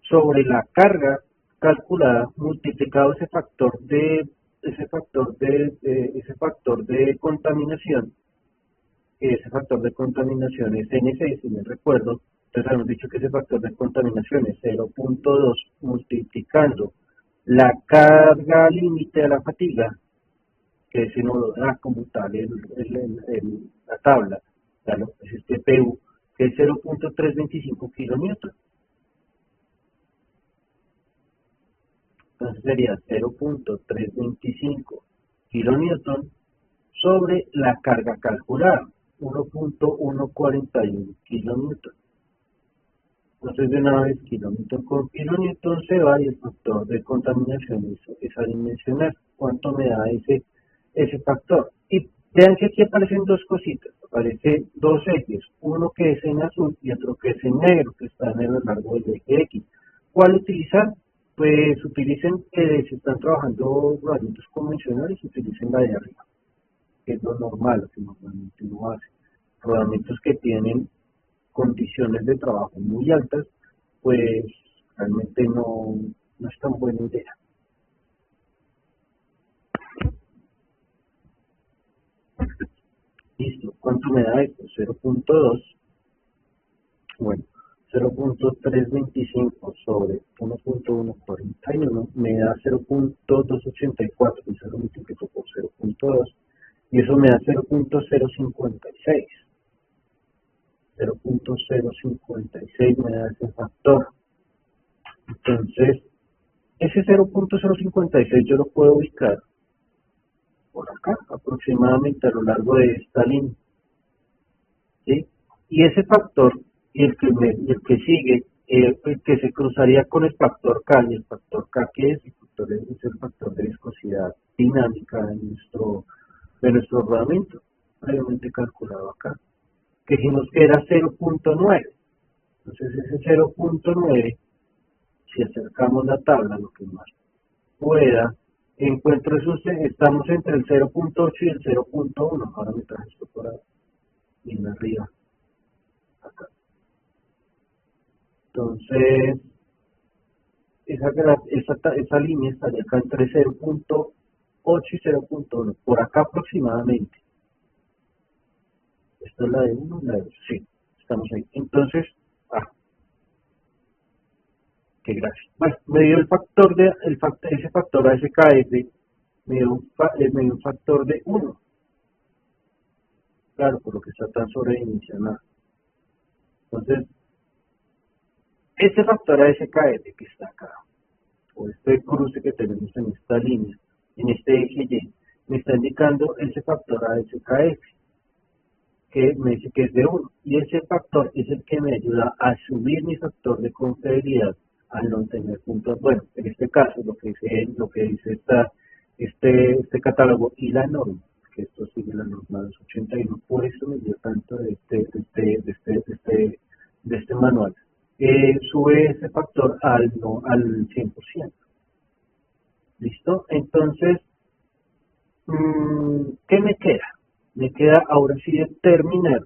sobre la carga calculada multiplicado ese factor de contaminación, que ese factor de contaminación es N6, si me recuerdo. Entonces hemos dicho que ese factor de contaminación es 0.2 multiplicando la carga límite de la fatiga, que ese no lo da como tal la tabla, ¿claro? Es este PU, que es 0.325 kilonewton. Entonces sería 0.325 kilonewton sobre la carga calculada. 1.141 kilonewton. Entonces de una vez kilonewton por kilonewton se va y el factor de contaminación es adimensional. ¿Cuánto me da ese factor? Y vean que aquí aparecen dos cositas, aparecen dos ejes, uno que es en azul y otro que es en negro, que están a lo largo del eje X. ¿Cuál utilizar? Pues utilicen, si están trabajando rodamientos convencionales, utilicen la de arriba, que es lo normal, lo que normalmente uno hace. Rodamientos que tienen condiciones de trabajo muy altas, pues realmente no es tan buena idea. Listo, ¿cuánto me da esto? 0.2, bueno, 0.325 sobre 1.141 me da 0.284, y se lo multiplico por 0.2, y eso me da 0.056. 0.056 me da ese factor. Entonces, ese 0.056 yo lo puedo ubicar por acá, aproximadamente a lo largo de esta línea, ¿sí? Y ese factor, y el que sigue, el que se cruzaría con el factor K, y el factor K, ¿qué es? Es el factor de viscosidad dinámica de nuestro rodamiento, previamente calculado acá, que dijimos que era 0.9. Entonces ese 0.9, si acercamos la tabla, lo que más pueda, encuentro esos, estamos entre el 0.8 y el 0.1. Ahora me traje esto por ahí, bien arriba, acá. Entonces, esa línea estaría acá entre 0.8 y 0.1, por acá aproximadamente. Esto es la de 1, la de 2, sí, estamos ahí. Entonces, qué gracia. Bueno, me dio ese factor ASKF, me dio un factor de 1. Claro, por lo que está tan sobredimensionado. Entonces, este factor ASKF que está acá, o este cruce que tenemos en esta línea, en este eje Y, me está indicando ese factor ASKF, que me dice que es de 1. Y ese factor es el que me ayuda a subir mi factor de confiabilidad al no tener puntos. Bueno, en este caso lo que dice este catálogo y la norma, que esto sigue la norma 281, por eso me dio tanto de este manual. Sube ese factor al 100%. ¿Listo? Entonces, ¿qué me queda? Me queda ahora sí determinar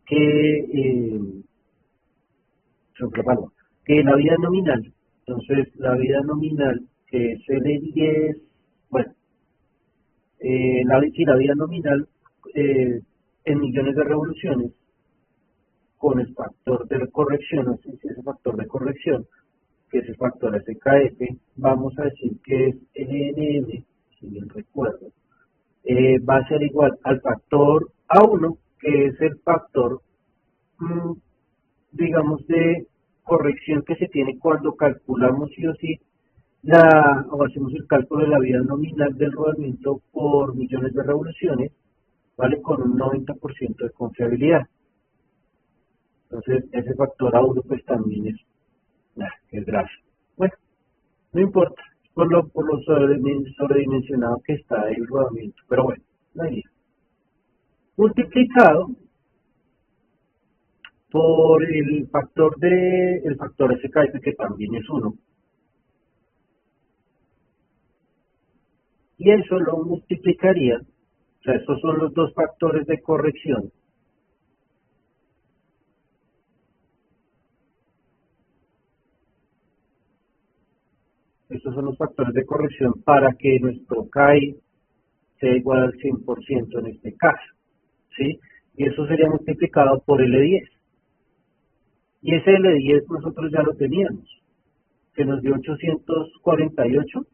que la vida nominal, entonces la vida nominal que es L10, bueno, la vida nominal en millones de revoluciones con el factor de corrección, ese factor de corrección, que es el factor SKF, vamos a decir que es NM, si bien recuerdo, va a ser igual al factor A1, que es el factor, digamos, de corrección que se tiene cuando calculamos sí o sí o hacemos el cálculo de la vida nominal del rodamiento por millones de revoluciones, ¿vale? Con un 90% de confiabilidad. Entonces, ese factor A1 pues también es gráfico. Bueno, no importa, por lo sobredimensionado que está el rodamiento, pero bueno, no hay lío. Multiplicado por el factor SKF, que también es 1, y eso lo multiplicaría, o sea, estos son los dos factores de corrección. Estos son los factores de corrección para que nuestro KI sea igual al 100% en este caso, ¿sí? Y eso sería multiplicado por L10. Y ese L10 nosotros ya lo teníamos, que nos dio 848.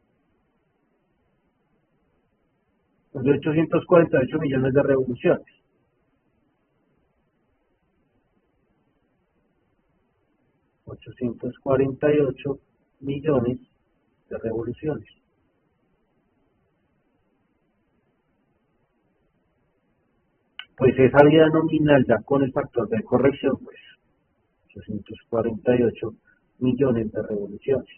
Nos dio 848 millones de revoluciones. $848 millones de revoluciones. esa vida nominal ya con el factor de corrección, pues 848 millones de revoluciones.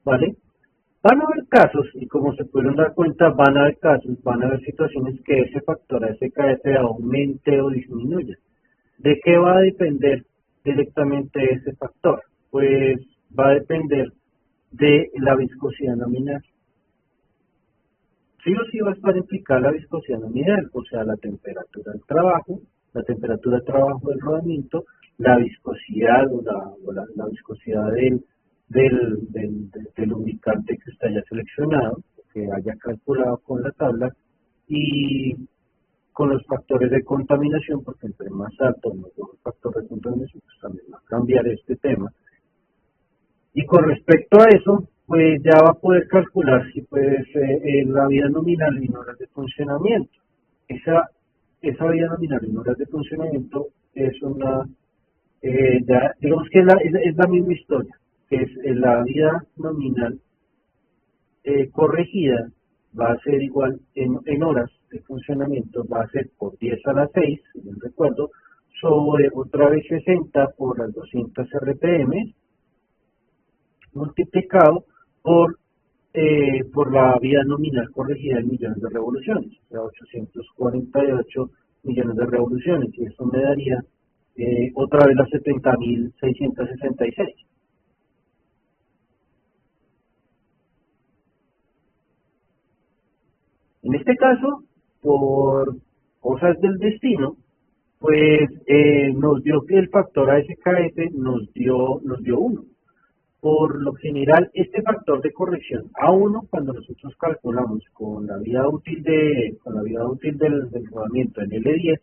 ¿Vale? Van a haber casos, y como se pudieron dar cuenta, van a haber casos, van a haber situaciones que ese factor SKF aumente o disminuya. ¿De qué va a depender directamente ese factor? Pues va a depender de la viscosidad nominal. Sí o sí va a estar implicada la viscosidad nominal, o sea, la temperatura del trabajo, del rodamiento, la viscosidad la viscosidad del lubricante que usted haya seleccionado, que haya calculado con la tabla, y con los factores de contaminación, porque entre más alto el factor de contaminación, pues también va a cambiar este tema. Y con respecto a eso, pues ya va a poder calcular si pues la vida nominal en horas de funcionamiento. Esa vida nominal en horas de funcionamiento es una, digamos que es la misma historia, que es la vida nominal corregida va a ser igual en horas de funcionamiento, va a ser por 10 a la 6, si bien recuerdo, sobre otra vez 60 por las 200 RPM, multiplicado por la vida nominal corregida en millones de revoluciones, o sea, 848 millones de revoluciones, y eso me daría otra vez las 70.666. En este caso, por cosas del destino, pues nos dio que el factor ASKF nos dio 1. Por lo general, este factor de corrección A1, cuando nosotros calculamos con la vida útil del rodamiento en L10,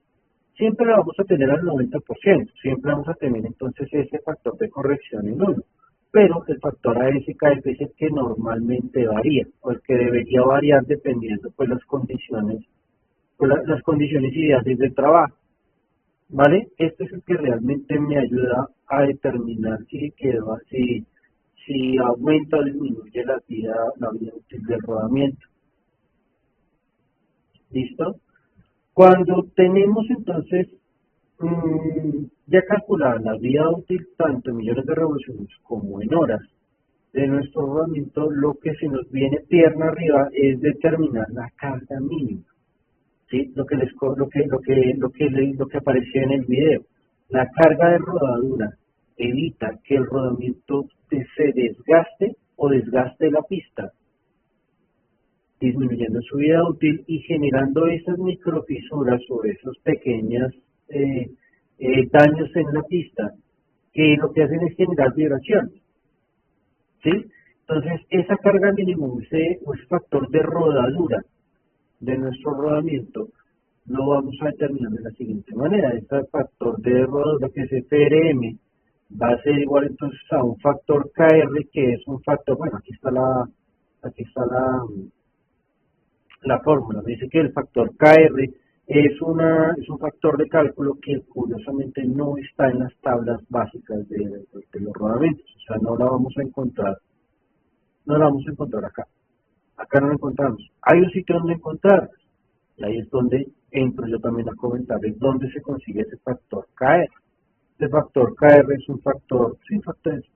siempre la vamos a tener al 90%, siempre vamos a tener entonces ese factor de corrección en 1. Pero el factor ASKF es el que normalmente varía, o el que debería variar dependiendo pues las condiciones ideales del trabajo. ¿Vale? Este es el que realmente me ayuda a determinar si aumenta o disminuye la vida útil del rodamiento. ¿Listo? Cuando tenemos entonces ya calculada la vida útil tanto en millones de revoluciones como en horas de nuestro rodamiento, lo que se nos viene pierna arriba es determinar la carga mínima. ¿Sí? Lo que aparecía en el video. La carga de rodadura evita que el rodamiento se desgaste o desgaste la pista, disminuyendo su vida útil y generando esas microfisuras o esos pequeños daños en la pista, que lo que hacen es generar vibraciones. ¿Sí? Entonces, esa carga mínima, ese factor de rodadura de nuestro rodamiento, lo vamos a determinar de la siguiente manera. Este factor de rodadura, que es FRM, va a ser igual entonces a un factor KR, que es un factor, bueno, aquí está la fórmula. Me dice que el factor KR es un factor de cálculo que curiosamente no está en las tablas básicas de los rodamientos, o sea, no la vamos a encontrar acá. Acá no lo encontramos. Hay un sitio donde encontrar, y ahí es donde entro yo también a comentarles dónde se consigue ese factor KR. Este factor KR es un factor,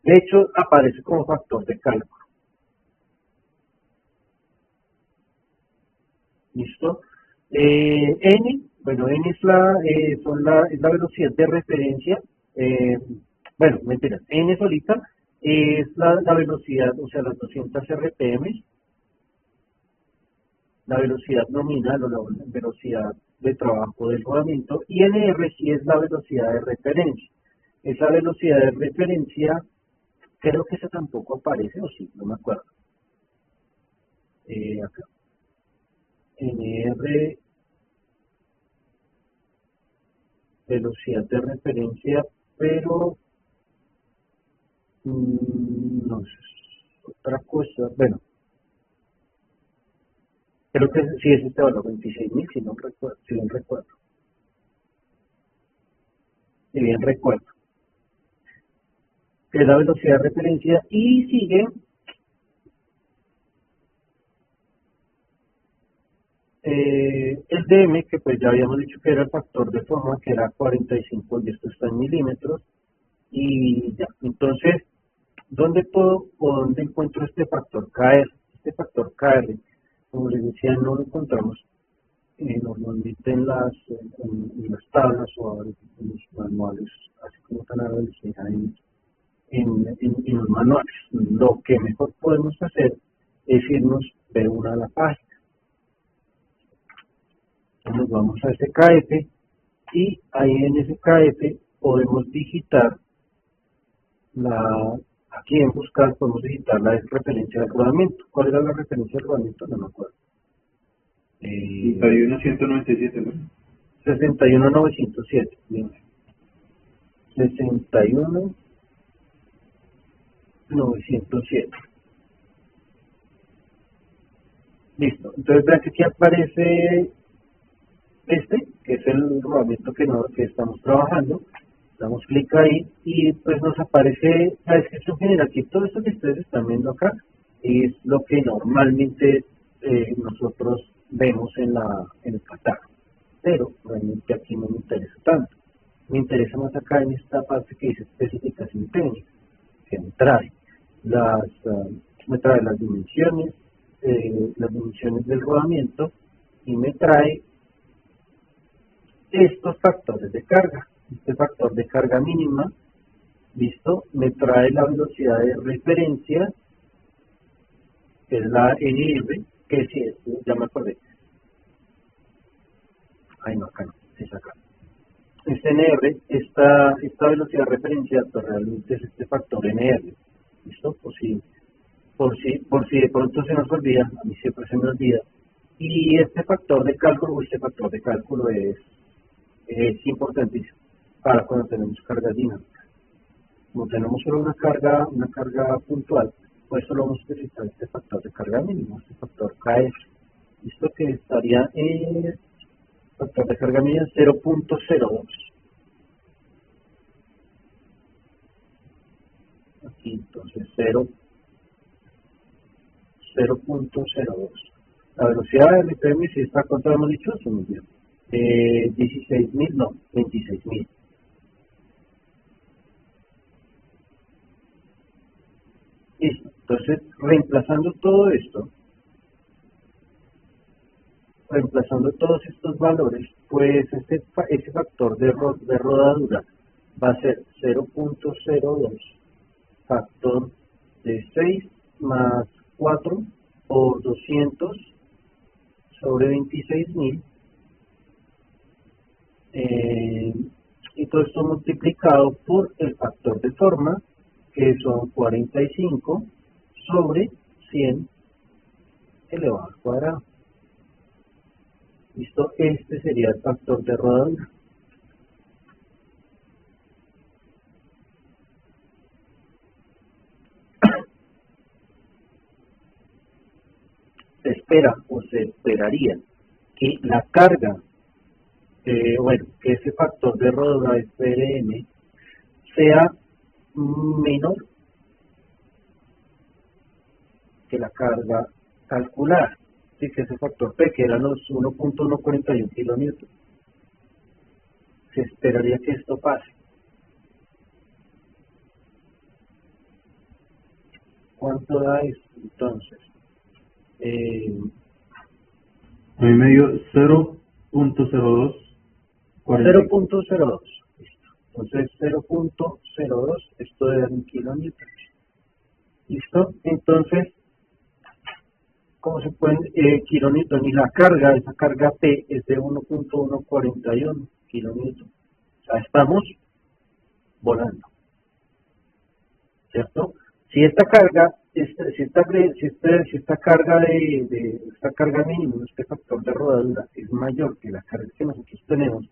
de hecho aparece como factor de cálculo. ¿Listo? N es la velocidad de referencia, N solita es la velocidad, o sea, las 200 RPM, la velocidad nominal o la velocidad de trabajo del rodamiento, y NR sí es la velocidad de referencia. Esa velocidad de referencia, creo que esa tampoco aparece, o sí, no me acuerdo. Acá. NR, velocidad de referencia, pero no sé, otra cosa, bueno, creo que sí es este valor, 26.000, si bien recuerdo. que es la velocidad de referencia, y sigue el dm, que pues ya habíamos dicho que era el factor de forma, que era 45, y esto está en milímetros, y ya. Entonces, ¿dónde puedo o dónde encuentro este factor KR? Este factor KR, como les decía, no lo encontramos normalmente en las tablas o en los manuales, así como tan a la velocidad en los manuales. Lo que mejor podemos hacer es irnos de una a la página. Entonces nos vamos a ese KF, y ahí en ese KF podemos digitar aquí en buscar podemos digitar la referencia del rodamiento. ¿Cuál era la referencia del rodamiento? No me acuerdo. 61.197, ¿no? 61.907. Bien. 61.907. Listo. Entonces vean que aquí aparece que es el rodamiento que estamos trabajando. Damos clic ahí y pues nos aparece la descripción general, que todo esto que ustedes están viendo acá es lo que normalmente nosotros vemos en el catálogo, pero realmente aquí no me interesa tanto. Me interesa más acá en esta parte que dice especificación técnica, que me trae las dimensiones del rodamiento, y me trae estos factores de carga. Este factor de carga mínima, listo, me trae la velocidad de referencia, que es la NR, que sí, ya me acordé. No, acá no, es acá. Este NR, esta velocidad de referencia, pues realmente es este factor NR, listo, por si de pronto se nos olvida, a mí siempre se me olvida. Y este factor de cálculo es importantísimo para cuando tenemos cargas dinámicas. Como tenemos solo una carga puntual, pues solo vamos a necesitar este factor de carga mínimo, este factor KF. Esto que estaría en factor de carga mínima 0.02. Aquí entonces 0.02. La velocidad de RPM, si está, ¿cuánto hemos dicho? Se me olvidó. 16.000, no, 26.000. Listo. Entonces, reemplazando todos estos valores, pues ese factor de rodadura va a ser 0.02 factor de 6 más 4 por 200 sobre 26.000, y todo esto multiplicado por el factor de forma, que son 45 sobre 100 elevado al cuadrado. Listo, este sería el factor de rodadura. Se espera o se esperaría que la carga, que ese factor de rodadura FRM sea menor que la carga calculada, así que ese factor P, que eran los 1.141 kilonewtons, se esperaría que esto pase. ¿Cuánto da esto? Entonces, a mí me dio 0.02. 0.02. Listo. Entonces 0.02, esto debe dar un kilonewton. Listo. Entonces, ¿cómo se pueden kilonewton? Y la carga, esa carga P es de 1.141 kilonewton. O sea, estamos volando, ¿cierto? Si esta carga, esta carga mínima, este factor de rodadura es mayor que la carga que nosotros tenemos,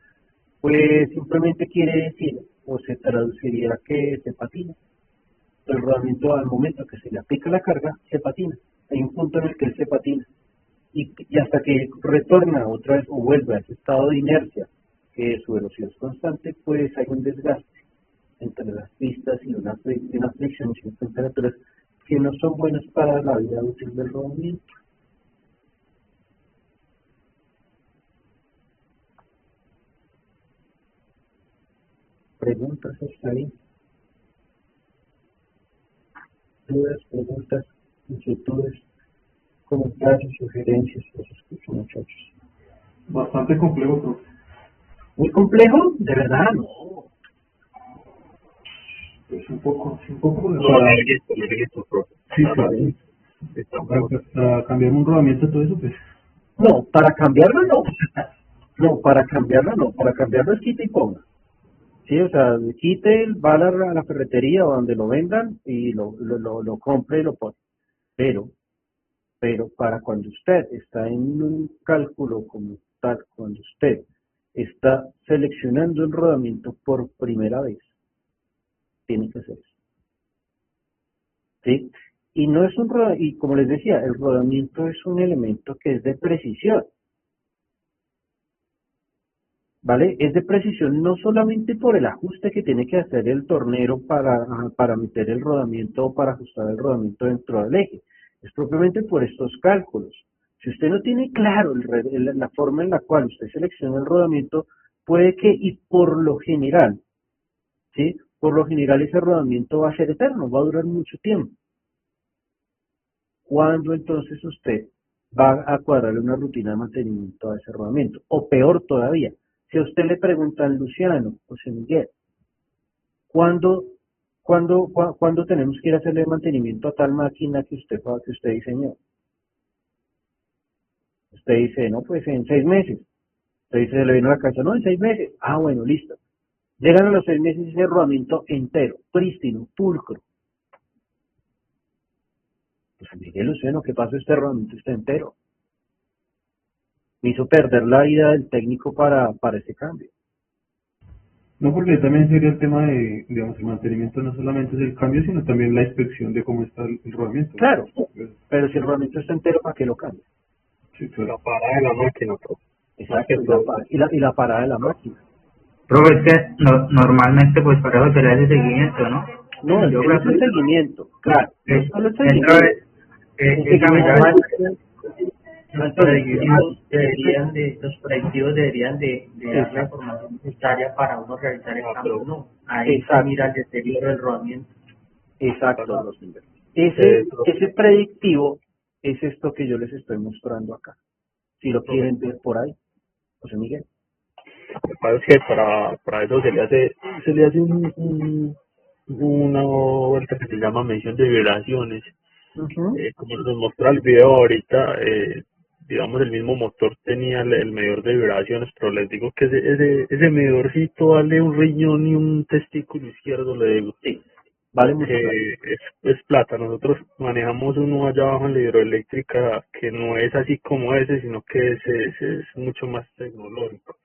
pues simplemente quiere decir, o se traduciría que se patina. El rodamiento, al momento que se le aplica la carga, se patina. Hay un punto en el que él se patina. Y hasta que retorna otra vez o vuelve a ese estado de inercia, que su velocidad es constante, pues hay un desgaste. entre las pistas y unas fricciones y unas temperaturas que no son buenas para la vida útil del rodamiento. Preguntas hasta ahí. Dudas, preguntas, inquietudes, comentarios, sugerencias, los escucho, muchachos. Bastante complejo, profe. ¿Muy complejo? De verdad, no. Pues un poco profe. sí, para cambiar un rodamiento, todo eso, pues. No, para cambiarlo no. No, para cambiarlo no. Para cambiarlo es quita y ponga. Sí, o sea, quite, va a la ferretería o donde lo vendan y lo compre y lo pone. Pero para cuando usted está en un cálculo como tal, cuando usted está seleccionando el rodamiento por primera vez, tiene que hacer eso. ¿Sí? Y no es y como les decía, el rodamiento es un elemento que es de precisión. ¿Vale? Es de precisión no solamente por el ajuste que tiene que hacer el tornero para meter el rodamiento o para ajustar el rodamiento dentro del eje. Es propiamente por estos cálculos. Si usted no tiene claro la forma en la cual usted selecciona el rodamiento, puede que, y por lo general, ¿sí? Por lo general ese rodamiento va a ser eterno, va a durar mucho tiempo. ¿Cuándo entonces usted va a cuadrarle una rutina de mantenimiento a ese rodamiento? O peor todavía, si a usted le preguntan, Luciano, José Miguel, ¿cuándo tenemos que ir a hacerle mantenimiento a tal máquina que usted diseñó? Usted dice, no, pues en 6 meses. Usted dice, se le vino a la casa, no, en 6 meses. Ah, bueno, listo. Llegan a los 6 meses ese rodamiento entero, prístino, pulcro. Pues Miguel Luciano, ¿qué pasó? Este rodamiento está entero. Me hizo perder la vida del técnico para ese cambio. No, porque también sería el tema de, digamos, el mantenimiento no solamente es el cambio, sino también la inspección de cómo está el rodamiento. Claro, pero si el rodamiento está entero, ¿para qué lo cambia? Sí, claro. La parada de la máquina, profe. Exacto, y la parada de la máquina. Profe, es que normalmente pues para eso se le hace seguimiento, ¿no? No, Yo es creo el que seguimiento, claro. Es solo el dentro seguimiento. de los predictivos deberían de dar la información necesaria para uno realizar el cambio, ¿no? Ahí se mira el deterioro del rodamiento. Exacto, Rosenberg. Ese predictivo es esto que yo les estoy mostrando acá. Si lo quieren ver por ahí, José Miguel. Lo que pasa es que para eso se le hace una vuelta que se llama medición de vibraciones. Como nos muestra el video ahorita, digamos el mismo motor tenía el medidor de vibraciones, pero les digo que ese medidorcito vale un riñón y un testículo izquierdo, le digo. Sí, vale mucho. Es plata. Nosotros manejamos uno allá abajo en la hidroeléctrica que no es así como ese, sino que es mucho más tecnológico.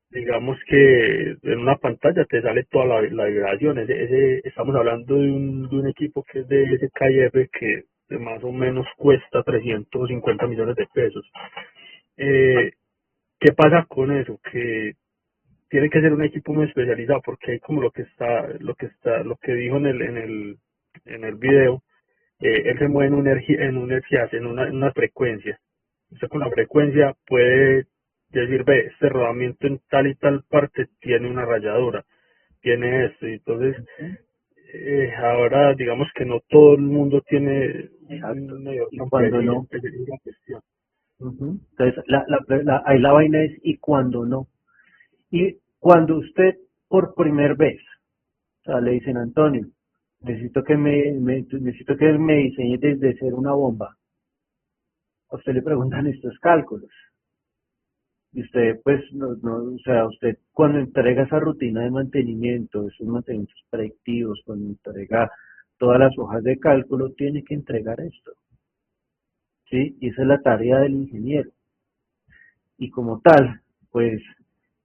Digamos que en una pantalla te sale toda la vibración. Estamos hablando de un equipo que es de SKF que más o menos cuesta 350 millones de pesos. ¿Qué pasa con eso? Que tiene que ser un equipo muy especializado porque hay como lo que dijo en el video, él se mueve en una frecuencia. Usted con la frecuencia puede decir, ve, este rodamiento en tal y tal parte tiene una rayadura, tiene esto, y entonces ahora digamos que no todo el mundo tiene un medidor y tan cuando preciso, no. esa es la cuestión. Entonces, ahí la vaina es y cuando no. Y cuando usted por primera vez, o sea, le dicen, Antonio, necesito que me diseñe desde ser una bomba. A usted le preguntan estos cálculos. Y usted, pues, o sea, usted cuando entrega esa rutina de mantenimiento, esos mantenimientos predictivos, cuando entrega todas las hojas de cálculo, tiene que entregar esto. ¿Sí? Y esa es la tarea del ingeniero. Y como tal, pues,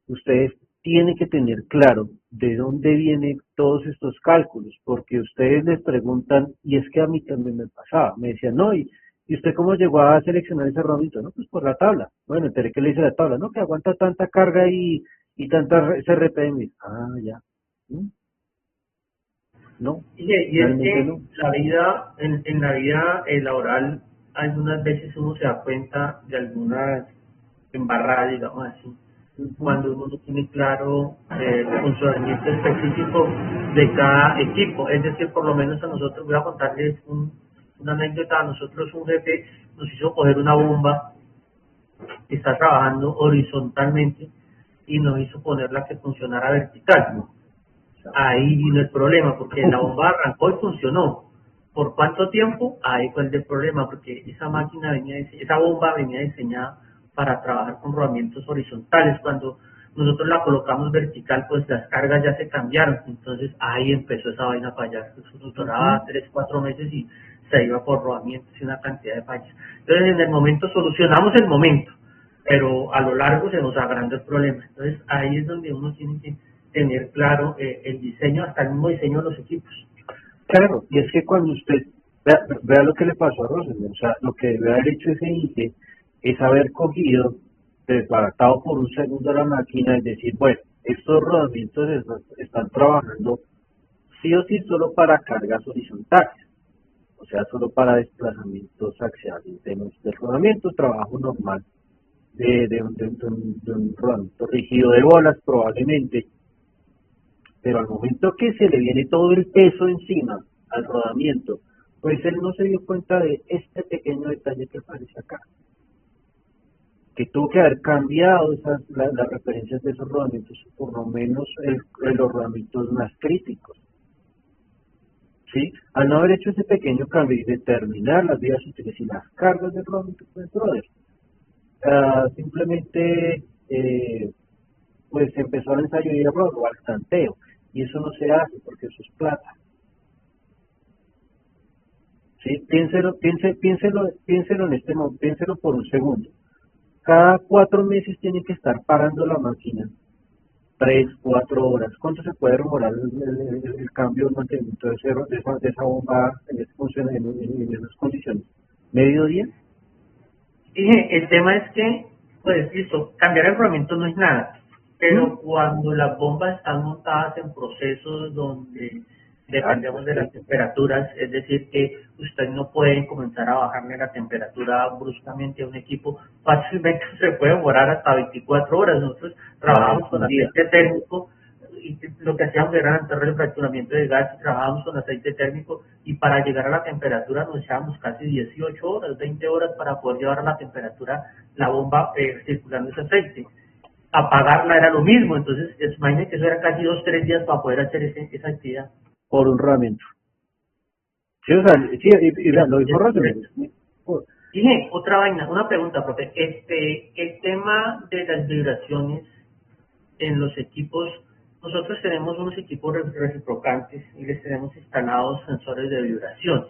ustedes tienen que tener claro de dónde vienen todos estos cálculos, porque ustedes les preguntan, y es que a mí también me pasaba, me decían, no, ¿y usted cómo llegó a seleccionar ese rodamiento? No, pues por la tabla. Bueno, enteré que le dice la tabla, no, que aguanta tanta carga y tanta RPM. Ah, ya. No, Y es realmente que no. la vida, en la vida laboral, algunas veces uno se da cuenta de algunas embarradas, digamos así, Ujú. cuando uno no tiene claro el funcionamiento específico de cada equipo. Es decir, por lo menos a nosotros, voy a contarles una anécdota, a nosotros un jefe nos hizo coger una bomba que está trabajando horizontalmente y nos hizo ponerla que funcionara vertical. Ahí vino el problema, porque la bomba arrancó y funcionó. ¿Por cuánto tiempo? Ahí fue el problema, porque esa máquina esa bomba venía diseñada para trabajar con rodamientos horizontales. Cuando nosotros la colocamos vertical, pues las cargas ya se cambiaron. Entonces ahí empezó esa vaina a fallar. Eso duraba 3, 4 meses y se iba por rodamientos y una cantidad de fallas. Entonces en el momento solucionamos el momento, pero a lo largo se nos agranda el problema. Entonces ahí es donde uno tiene que tener claro el diseño, hasta el mismo diseño de los equipos. Claro, y es que cuando usted vea lo que le pasó a Rosenberg, o sea, lo que debe haber hecho ese INTE es haber cogido, desbaratado por un segundo la máquina y decir, bueno, estos rodamientos están trabajando sí o sí solo para cargas horizontales, o sea, solo para desplazamientos axiales del rodamiento, trabajo normal de un rodamiento rígido de bolas probablemente, pero al momento que se le viene todo el peso encima al rodamiento, pues él no se dio cuenta de este pequeño detalle que aparece acá, que tuvo que haber cambiado las referencias de esos rodamientos, por lo menos los rodamientos más críticos, ¿sí? Al no haber hecho ese pequeño cambio y determinar las vías útiles y las cargas del rodamiento, pues, brother, simplemente pues empezó el ensayo y error o al tanteo, y eso no se hace porque eso es plata. ¿Sí? Piénselo en este momento, piénselo por un segundo. Cada 4 meses tiene que estar parando la máquina, 3, 4 horas. ¿Cuánto se puede demorar el cambio de mantenimiento de esa bomba en esas condiciones? ¿Medio día? Y el tema es que, pues listo, cambiar el rodamiento no es nada, pero cuando las bombas están montadas en procesos donde dependemos de las temperaturas, es decir, que usted no puede comenzar a bajarle la temperatura bruscamente a un equipo, fácilmente se puede demorar hasta 24 horas. Nosotros trabajamos con aceite térmico y lo que hacíamos era hacer el fracturamiento de gas y trabajábamos con aceite térmico, y para llegar a la temperatura nos echábamos casi 18 horas, 20 horas para poder llevar a la temperatura la bomba circulando ese aceite. Apagarla era lo mismo, entonces imagínense que eso era casi 2, 3 días para poder hacer esa actividad. Por un rodamiento. Sí, o sea, sí, y vean, lo mismo Rosenberg. Dije, otra vaina, una pregunta, profe. El tema de las vibraciones en los equipos, nosotros tenemos unos equipos reciprocantes y les tenemos instalados sensores de vibraciones.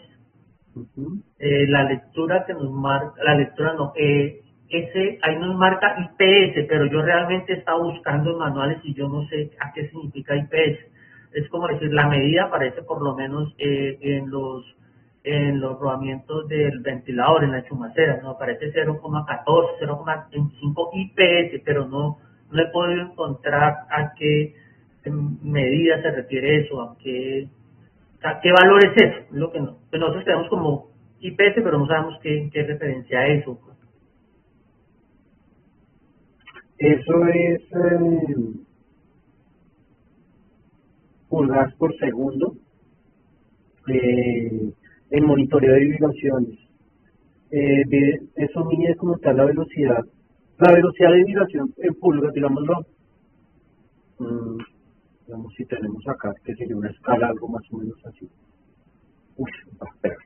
La lectura que nos marca, la lectura no, ahí nos marca IPS, pero yo realmente estaba buscando en manuales y yo no sé a qué significa IPS. Es como decir, la medida aparece por lo menos en los rodamientos del ventilador, en la chumacera, ¿no? Aparece 0,14, 0,25 IPS, pero no he podido encontrar a qué medida se refiere eso, o sea, qué valor es eso. Es lo que no. Pues nosotros tenemos como IPS, pero no sabemos qué referencia a eso. Eso es pulgadas por segundo en monitoreo de vibraciones. Eso mide como tal la velocidad de vibración en pulgas, digámoslo. Digamos, si tenemos acá, que sería una escala algo más o menos así. Espera.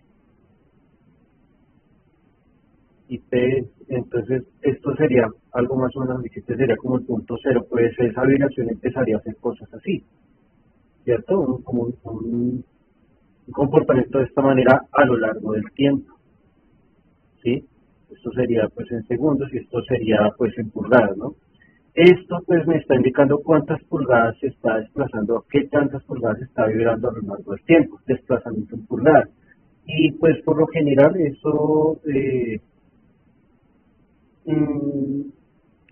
Entonces esto sería algo más o menos, este sería como el punto cero, pues esa vibración empezaría a hacer cosas así, ¿cierto? Como un comportamiento de esta manera a lo largo del tiempo, ¿sí? Esto sería pues en segundos y esto sería pues en pulgadas, ¿no? Esto pues me está indicando cuántas pulgadas se está desplazando, qué tantas pulgadas se está vibrando a lo largo del tiempo, desplazamiento en pulgadas. Y pues por lo general eso,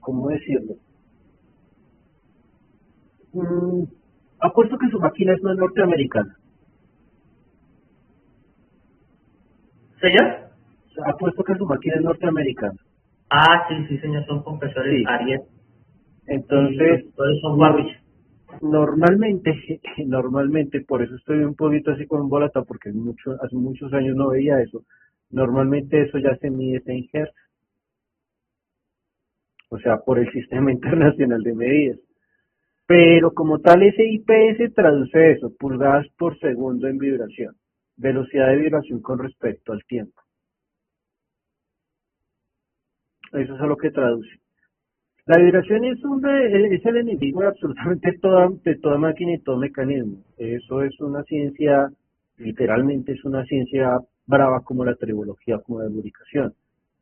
¿cómo decirlo? Apuesto que su máquina es no norteamericana, ¿Señor? Apuesto que su máquina es norteamericana. Ah, sí, sí, señor, son compresores Sí. Ariel. Entonces, Todos son Warwick. normalmente, por eso estoy un poquito así con bolata, porque hace muchos años no veía eso. Normalmente eso ya se mide en Hertz, o sea, por el Sistema Internacional de Medidas. Pero como tal, ese IPS traduce eso, pulgadas por segundo en vibración, velocidad de vibración con respecto al tiempo. Eso es a lo que traduce. La vibración es el enemigo de absolutamente de toda máquina y todo mecanismo. Eso es una ciencia, literalmente es una ciencia brava como la tribología, como la lubricación.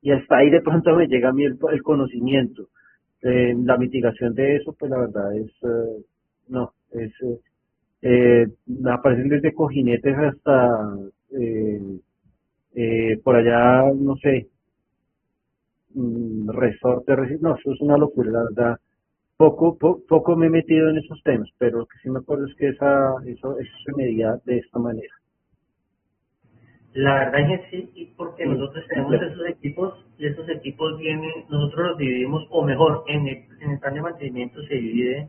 Y hasta ahí de pronto me llega a mí el conocimiento. La mitigación de eso, pues la verdad es, no, me aparecen desde cojinetes hasta, eh, por allá, no sé, resorte, no, eso es una locura, la verdad. Poco me he metido en esos temas, pero lo que sí me acuerdo es que eso se medía de esta manera. La verdad es que sí, y porque Mm, nosotros tenemos complejo. esos equipos y esos equipos vienen, nosotros los dividimos, o mejor, en el plan de mantenimiento se divide,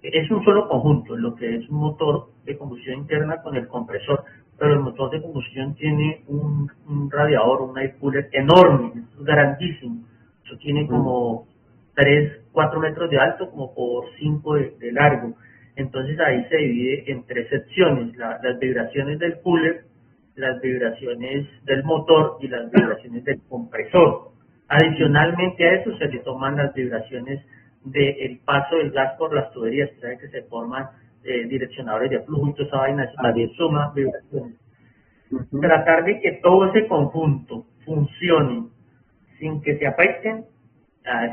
es un solo conjunto, lo que es un motor de combustión interna con el compresor, pero el motor de combustión tiene un radiador, un air cooler enorme, es grandísimo, eso tiene Mm, como 3 4 metros de alto, como por 5 de largo, entonces ahí se divide en 3 secciones, las vibraciones del cooler, las vibraciones del motor y las vibraciones del compresor. mm, Adicionalmente a eso se le toman las vibraciones del paso del gas por las tuberías, que saben que se forman direccionadores de flujo y toda esa vaina, eso también Ariel. suma vibraciones. Ujú. Tratar de que todo ese conjunto funcione sin que se afecten,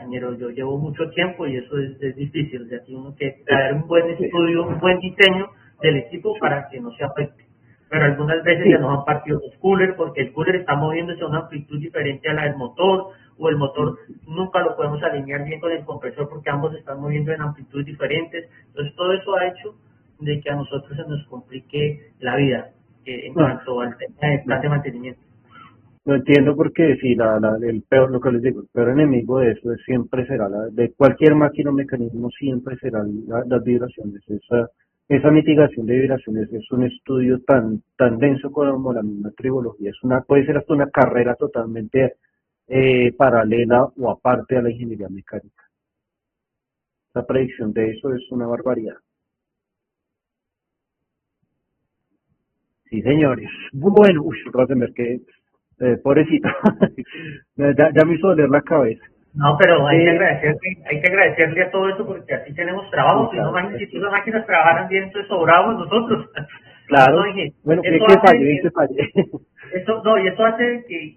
señor, yo llevo mucho tiempo y eso es difícil, o sea, tiene uno que hacer un buen Sí, estudio, un buen diseño del equipo sí, para que no se afecte. Pero algunas veces ya sí. nos han partido los coolers porque el cooler está moviéndose a una amplitud diferente a la del motor, o el motor Mm. nunca lo podemos alinear bien con el compresor porque ambos se están moviendo en amplitudes diferentes. Entonces todo eso ha hecho de que a nosotros se nos complique la vida en No, cuanto al tema de plan no. de mantenimiento. Lo entiendo porque sí, el peor, lo que les digo, el peor enemigo de eso siempre será de cualquier máquina o mecanismo siempre será las vibraciones. Esa mitigación de vibraciones es un estudio tan denso como la misma tribología. Puede ser hasta una carrera totalmente paralela o aparte a la ingeniería mecánica. La predicción de eso es una barbaridad. Sí, señores. Bueno, uy, Rosenberg, que pobrecito. Ya me hizo doler la cabeza. No, pero Eh, hay que agradecerle a todo eso porque así tenemos trabajo, si no, exacto, imagínate, si las máquinas trabajaran bien, entonces sobrábamos nosotros. No, claro. dije, Bueno, bien eso que hace falle, bien que, que falle. y eso hace que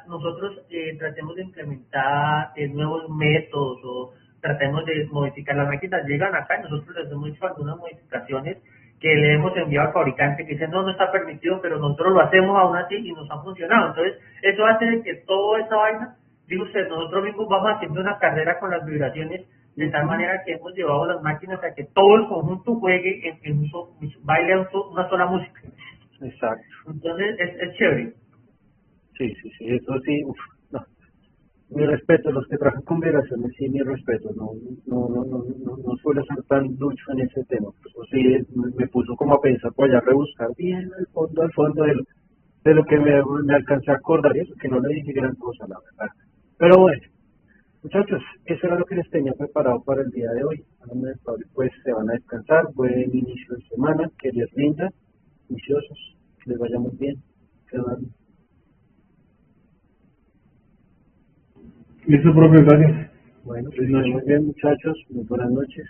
nosotros tratemos de implementar nuevos métodos o tratemos de modificar las máquinas. Llegan acá y nosotros les hemos hecho algunas modificaciones que le hemos enviado al fabricante que dicen no está permitido, pero nosotros lo hacemos aún así y nos ha funcionado. Entonces, eso hace de que toda esa vaina, digo usted, nosotros mismos vamos haciendo una carrera con las vibraciones de tal Ujú. manera que hemos llevado las máquinas a que todo el conjunto juegue baile una sola música. Exacto. Entonces, es chévere. Sí, sí, sí, eso sí, uf, no. Mi respeto, los que trabajan con vibraciones, sí, mi respeto, no suelo ser tan ducho en ese tema, pues eso sí, me puso como a pensar, pues ya rebuscar bien al fondo de lo que me alcancé a acordar, y eso que no le dije gran cosa, la verdad. Pero bueno, muchachos, eso era lo que les tenía preparado para el día de hoy. Ahora pues se van a descansar, buen inicio de semana, que les rinda, juiciosos, que les vaya muy bien, que van. Listo, profe, gracias. Bueno, que Feliz estén muy noche. bien, muchachos, muy buenas noches.